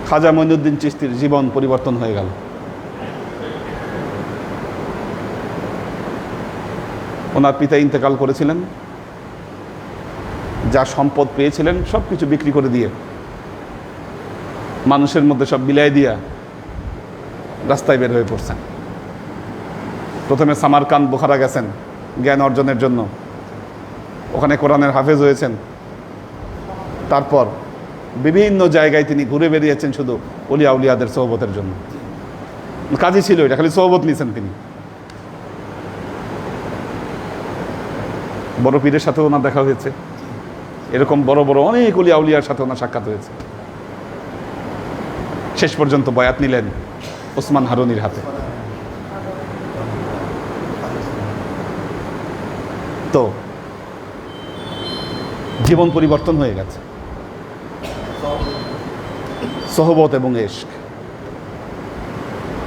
খাজা মঈনুদ্দিন চিশতির জীবন পরিবর্তন হয়ে গেল। ওনার পিতা ইন্তেকাল করেছিলেন, যা সম্পদ পেয়েছিলেন সব কিছু বিক্রি করে দিয়ে, মানুষের মধ্যে সব বিলাই দিয়া রাস্তায় বের হয়ে পড়ছেন। প্রথমে সামারকান্দ, বুখারা গেছেন জ্ঞান অর্জনের জন্য, ওখানে কোরআনের হাফেজ হয়েছেন। তারপর বিভিন্ন জায়গায় তিনি ঘুরে বেরিয়েছেন শুধু ওলিয়া উলিয়াদের সোহবতের জন্য। কাজই ছিল এটা, খালি সোহবত নিয়েছেন তিনি। বড় পীরের সাথেও ওনার দেখা হয়েছে, এরকম বড় বড় অনেক অলিয়া উলিয়ার সাথে ওনার সাক্ষাৎ হয়েছে। শেষ পর্যন্ত বয়াত নিলেন ওসমান হারুনির হাতে। তো জীবন পরিবর্তন হয়ে গেছে, সোহবত এবং ইশক।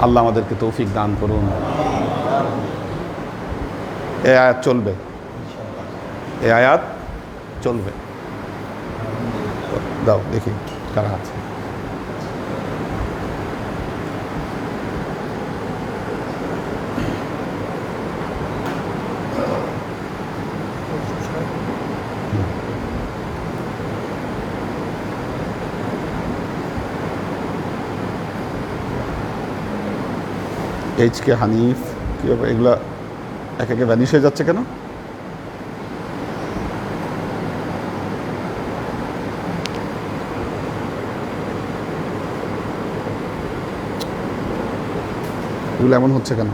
আল্লাহ আমাদেরকে তৌফিক দান করুন। এ আয়াত চলবে, এ আয়াত চলবে। দাও দেখি কারা আছে। এইচ কে হানিফ, কী ব্যাপার এগুলা এক একে ভ্যানিশ হয়ে যাচ্ছে কেন? এগুলো এমন হচ্ছে কেন?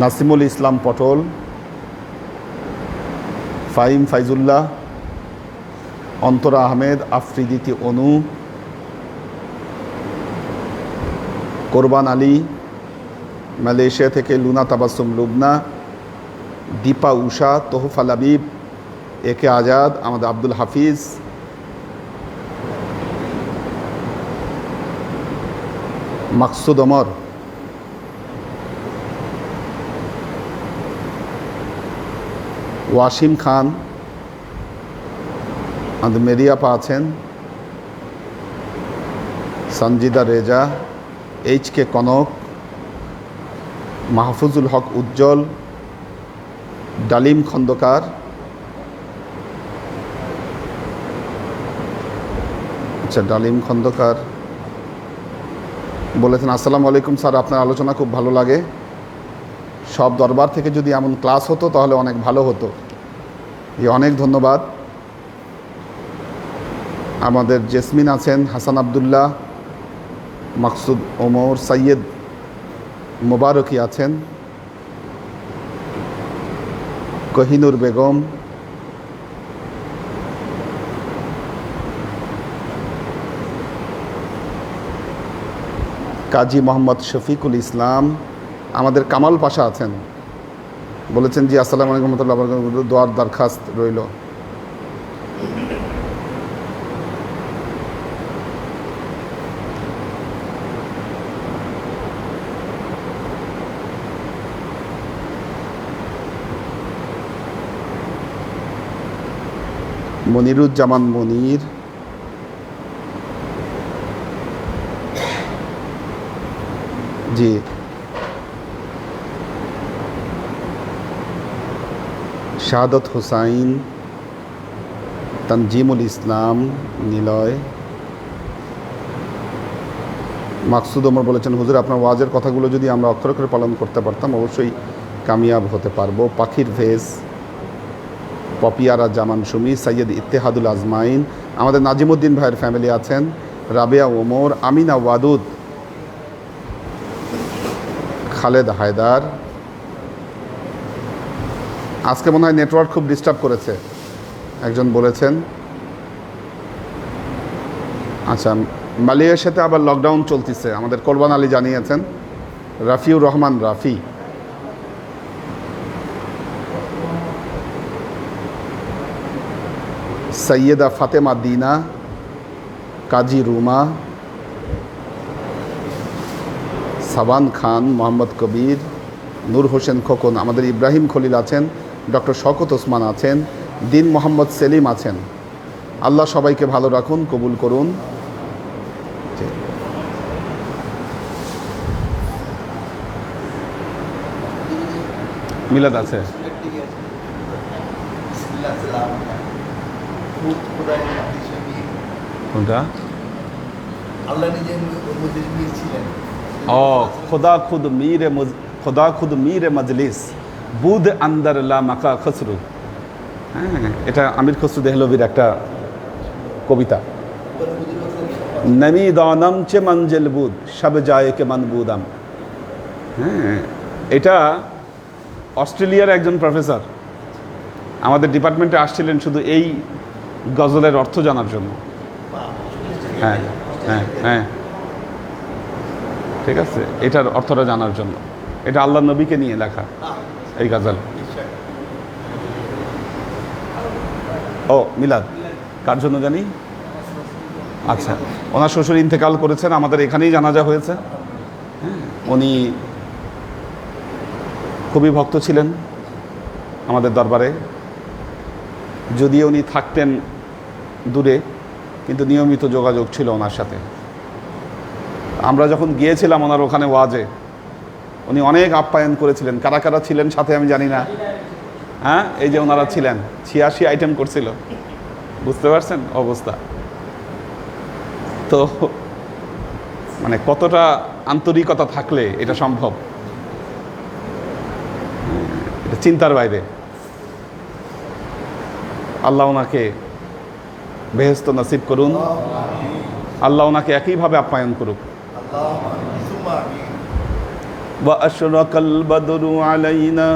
নাসিমুল ইসলাম পটল, ফাহিম ফাইজুল্লাহ, অন্তরা আহমেদ, আফ্রিদিতি অনু, কোরবান আলী মালয়েশিয়া থেকে, লুনা তাবাসুম লুবনা, দীপা উষা, তোহফা লাবিব, এ কে আজাদ, আমাদের আব্দুল হাফিজ, মাকসুদ ওমর, ওয়াসিম খান, আমাদের মেরিয়াপা আছেন, সঞ্জিদা রেজা, এইচ কে কনক, মাহফুজুল হক উজ্জ্বল, ডালিম খন্দকার, আচ্ছা ডালিম খন্দকার বলেছেন আসসালামু আলাইকুম স্যার, আপনার আলোচনা খুব ভালো লাগে। সব দরবার থেকে যদি এমন ক্লাস হতো তাহলে অনেক ভালো হতো। অনেক ধন্যবাদ। আমাদের জেসমিন আছেন, হাসান আবদুল্লাহ, মাকসুদ ওমর, সৈয়দ মোবারকি আছেন, কোহিনুর বেগম, কাজী মোহাম্মদ শফিকুল ইসলাম, আমাদের কামাল পাশা আছেন, বলেছেন জি আসসালামু আলাইকুম রহমতুল্লাহ, দোয়ার দরখাস্ত রইল। মনিরুজ্জামান মনির, জি শাহাদত হুসাইন, তানজিমুল ইসলাম নিলয়, মাকসুদ ওমর বলেছেন হুজুর আপনার ওয়াজের কথাগুলো যদি আমরা অক্ষরে অক্ষরে পালন করতে পারতাম অবশ্যই কামিয়াব হতে পারবো। পাখির ভেজ, পপিয়ারা জামান সুমি, সৈয়দ ইত্তেহাদুল আজমাইন, আমাদের নাজিমুদ্দিন ভাইয়ের ফ্যামিলি আছেন, রাবেয়া ওমর, আমিনা ওয়াদুদ, খালেদ হায়দার। আজকে মনে হয় নেটওয়ার্ক খুব ডিস্টার্ব করেছে একজন বলেছেন। আচ্ছা মালয়েশিয়াতে আবার লকডাউন চলতেছে, আমাদের কোরবান আলী জানিয়েছেন, রাফিউর রহমান রাফি, সৈয়দা ফাতেমা দিনা, কাজী রুমা, সাবান খান, মোহাম্মদ কবির, নূর হোসেন খোকন, আমাদের ইব্রাহিম খলিল আছেন, ডক্টর শওকত ওসমান আছেন, দিন মোহাম্মদ সেলিম আছেন। আল্লাহ সবাইকে ভালো রাখুন, কবুল করুন। মিলাদ আছে কোনটা? ও খোদা খুদ মীরে মজলিস বুধ আন্দর লা মাকা খসরু। হ্যাঁ, এটা আমির খসরু দেহলভির একটা কবিতা। নমি দানম চে মঞ্জিল বুধ সব যায় কে মন বুদাম। হ্যাঁ, এটা অস্ট্রেলিয়ার একজন প্রফেসর আমাদের ডিপার্টমেন্টে আসছিলেন শুধু এই গজলের অর্থ জানার জন্য। হ্যাঁ হ্যাঁ হ্যাঁ, ঠিক আছে, এটার অর্থটা জানার জন্য। এটা আল্লাহ নবীকে নিয়ে লেখা এই গজল। ও মিলাদ কার জন্য জানি? আচ্ছা, ওনার শ্বশুর ইন্তেকাল করেছেন, আমাদের এখানেই জানাজা হয়েছে। হ্যাঁ, উনি খুবই ভক্ত ছিলেন আমাদের দরবারে, যদিও উনি থাকতেন দূরে, কিন্তু নিয়মিত যোগাযোগ ছিল ওনার সাথে। আমরা যখন গিয়েছিলাম ওনার ওখানে ওয়াজে, উনি অনেক আপ্যায়ন করেছিলেন। কারা কারা ছিলেন সাথে আমি জানি না। হ্যাঁ, এই যে ওনারা ছিলেন, 86 আইটেম করছিল, বুঝতে পারছেন অবস্থা। তো মানে কতটা আন্তরিকতা থাকলে এটা সম্ভব, এটা চিন্তার বাইরে। আল্লাহ ওনাকে বেহেশত নসিব করুন, আল্লাহ ওনাকে একইভাবে আপ্যায়ন করুক। وأشرق البدر علينا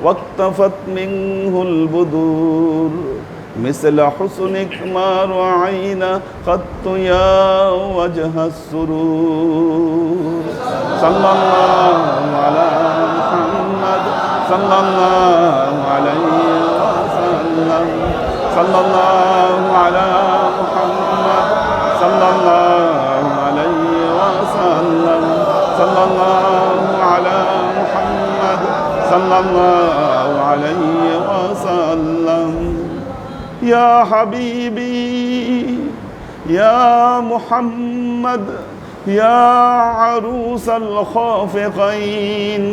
واقتفت منه البدور مثل حسنك ما رأينا قط يا وجه السرور صلى الله على محمد صلى الله عليه وسلم صلى الله على محمد صلى الله عليه وسلم صلى الله على محمد صلى الله عليه وسلم يا حبيبي يا محمد يا عروس الخافقين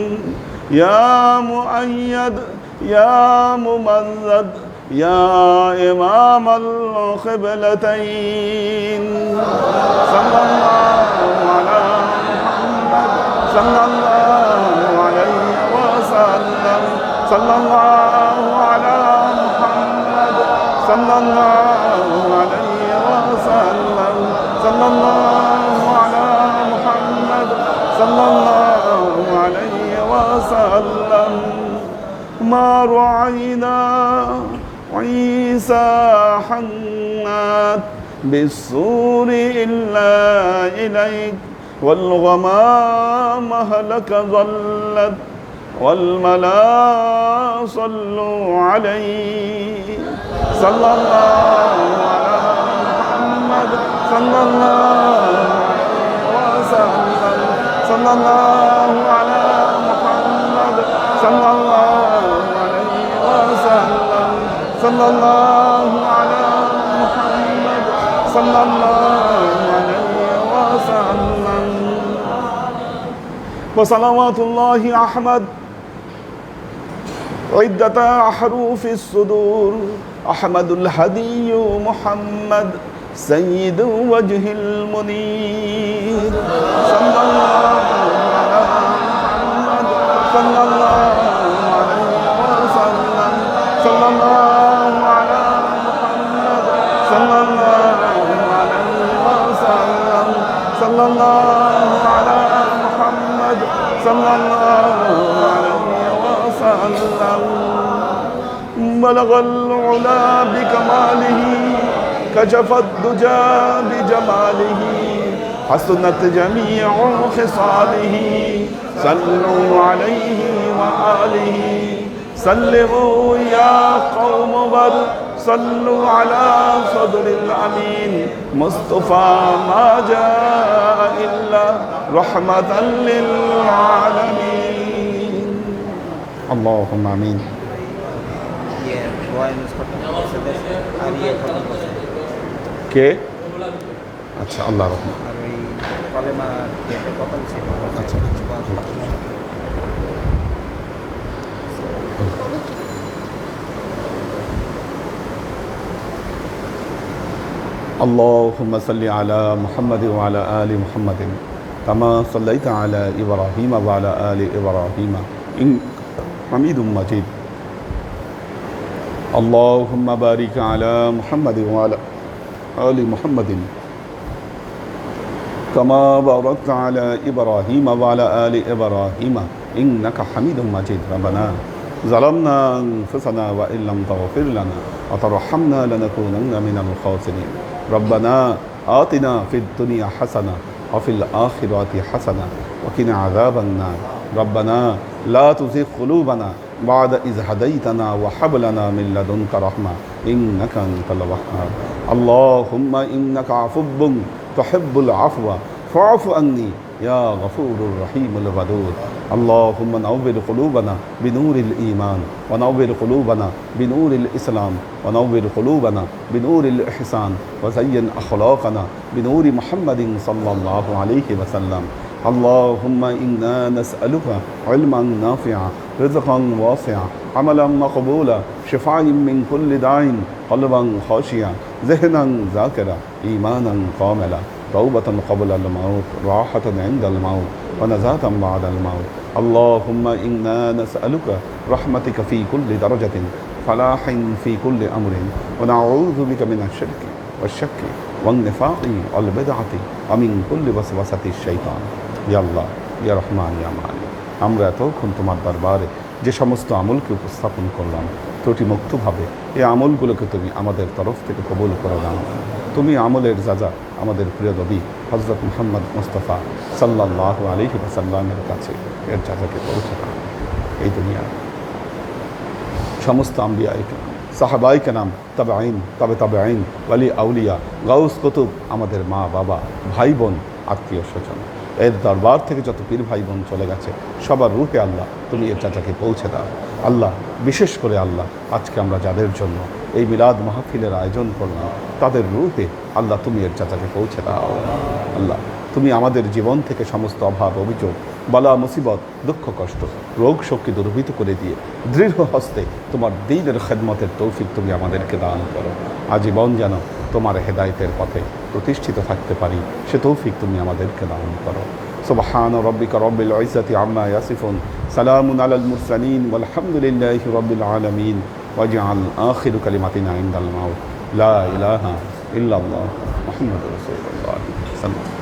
يا مؤيد يا ممجد يا إمام القبلتين صلى الله على محمد صلى الله عليه وسلم صلى الله على محمد صلى الله عليه وسلم صلى الله على محمد صلى الله عليه وسلم ما رأينا عيسى حنات بالسور إلا إليك والغمام هلك ظلت والملا صلوا عليه صلى الله على محمد صلى الله عليه وسلم صلى الله على محمد صلى الله عليه وسلم صلى الله على محمد صلى الله عليه وسلم وصلوات الله أحمد عدة أحرف الصدور أحمد الهدي محمد سيد وجه المنير صلى الله على محمد صلى الله عليه وسلم صلى الله على محمد صلى الله عليه وسلم صلى الله على محمد صلى الله عليه وسلم بلغ العلا بكماله كشف الدجى بجماله حسنت جميع خصاله صلوا عليه وآله سلموا يا قوم بر صلوا على صدر الأمين مصطفى ما جاء إلا رحمة للعالمين اللهم آمين কে আচ্ছা আল্লাহ রহমান আচ্ছা اللهم صل على محمد وعلى آل محمد كما صليت على إبراهيم وعلى آل إبراهيم إنك حميد مجيد اللهم بارك على محمد وعلى آل محمد كما باركت على إبراهيم وعلى آل إبراهيم إنك حميد مجيد ربنا ظلمنا أنفسنا وإن لم تغفر لنا وترحمنا لنكونن من الخاسرين ربنا آتنا في الدنيا حسنة وفي الآخرة حسنة وقنا عذاب النار ربنا لا تزغ قلوبنا بعد إذ هديتنا وهب لنا من لدنك رحمة إنك أنت الوهاب اللهم إنك عفو تحب العفو فاعف عني يا غفور الرحيم الودود اللهم نور قلوبنا بنور الإيمان ونور قلوبنا بنور الإسلام ونور قلوبنا بنور الإحسان وزين أخلاقنا بنور محمد صلى الله عليه وسلم اللهم إنا نسألك علما نافعا رزقا واسعا عملا مقبولا شفاء من كل داء قلبا خاشعا ذهنا ذاكرا إيمانا كاملا توبة قبل الموت راحة عند الموت ونزاة بعد الموت اللهم إنا نسألك رحمتك في كل درجة فلاح في كل أمر ونعوذ بك من الشرك والشك والنفاق والبدعة ومن كل وسوسة الشيطان ইয়া আল্লাহ ইয়া রহমান ইয়া মালিক আমরা এতক্ষণ তোমার দরবারে যে সমস্ত আমলকে উপস্থাপন করলাম ত্রুটিমুক্তভাবে এই আমলগুলোকে তুমি আমাদের তরফ থেকে কবুল করে নাও তুমি আমলের যাজা আমাদের প্রিয় নবী হযরত মুহাম্মদ মুস্তাফা সাল্লাল্লাহু আলাইহি ওয়াসাল্লামের কাছে এর যাজাকে পৌঁছে দাও এই দুনিয়ার সমস্ত আম্বিয়াকে সাহাবায়ে কেরাম তাবেঈন তাবেঈন ওয়ালি আউলিয়া গাউস কুতুব আমাদের মা বাবা ভাই বোন আত্মীয় স্বজন এর দরবার থেকে যত পীর ভাই বোন চলে গেছে সবার রূহে আল্লাহ তুমি এর চাচাকে পৌঁছে দাও আল্লাহ বিশেষ করে আল্লাহ আজকে আমরা যাদের জন্য এই মিলাদ মাহফিলের আয়োজন করলাম তাদের রূহে আল্লাহ তুমি এর চাচাকে পৌঁছে দাও আল্লাহ তুমি আমাদের জীবন থেকে সমস্ত অভাব অভিযোগ বালা মুসিবত দুঃখ কষ্ট রোগ শোককে দূরীভূত করে দিয়ে দৃঢ় হস্তে তোমার দ্বীনের খেদমতের তৌফিক তুমি আমাদেরকে দান করো আজীবন যেন তোমার হেদায়েতের পথে প্রতিষ্ঠিত থাকতে পারি সে তৌফিক তুমি আমাদেরকে দান করো সুবহান রাব্বিকা রব্বিল ইজ্জাতি আম্মা ইয়াসিফুন সালামুন আলাল মুরসালিন ওয়ালহামদুলিল্লাহি রাব্বিল আলামিন ওয়াজআল আখিরু কালিমাতিনা ইনদাল মাউত লা ইলাহা ইল্লাল্লাহ মুহাম্মাদুর রাসূলুল্লাহ সাল্লাল্লাহু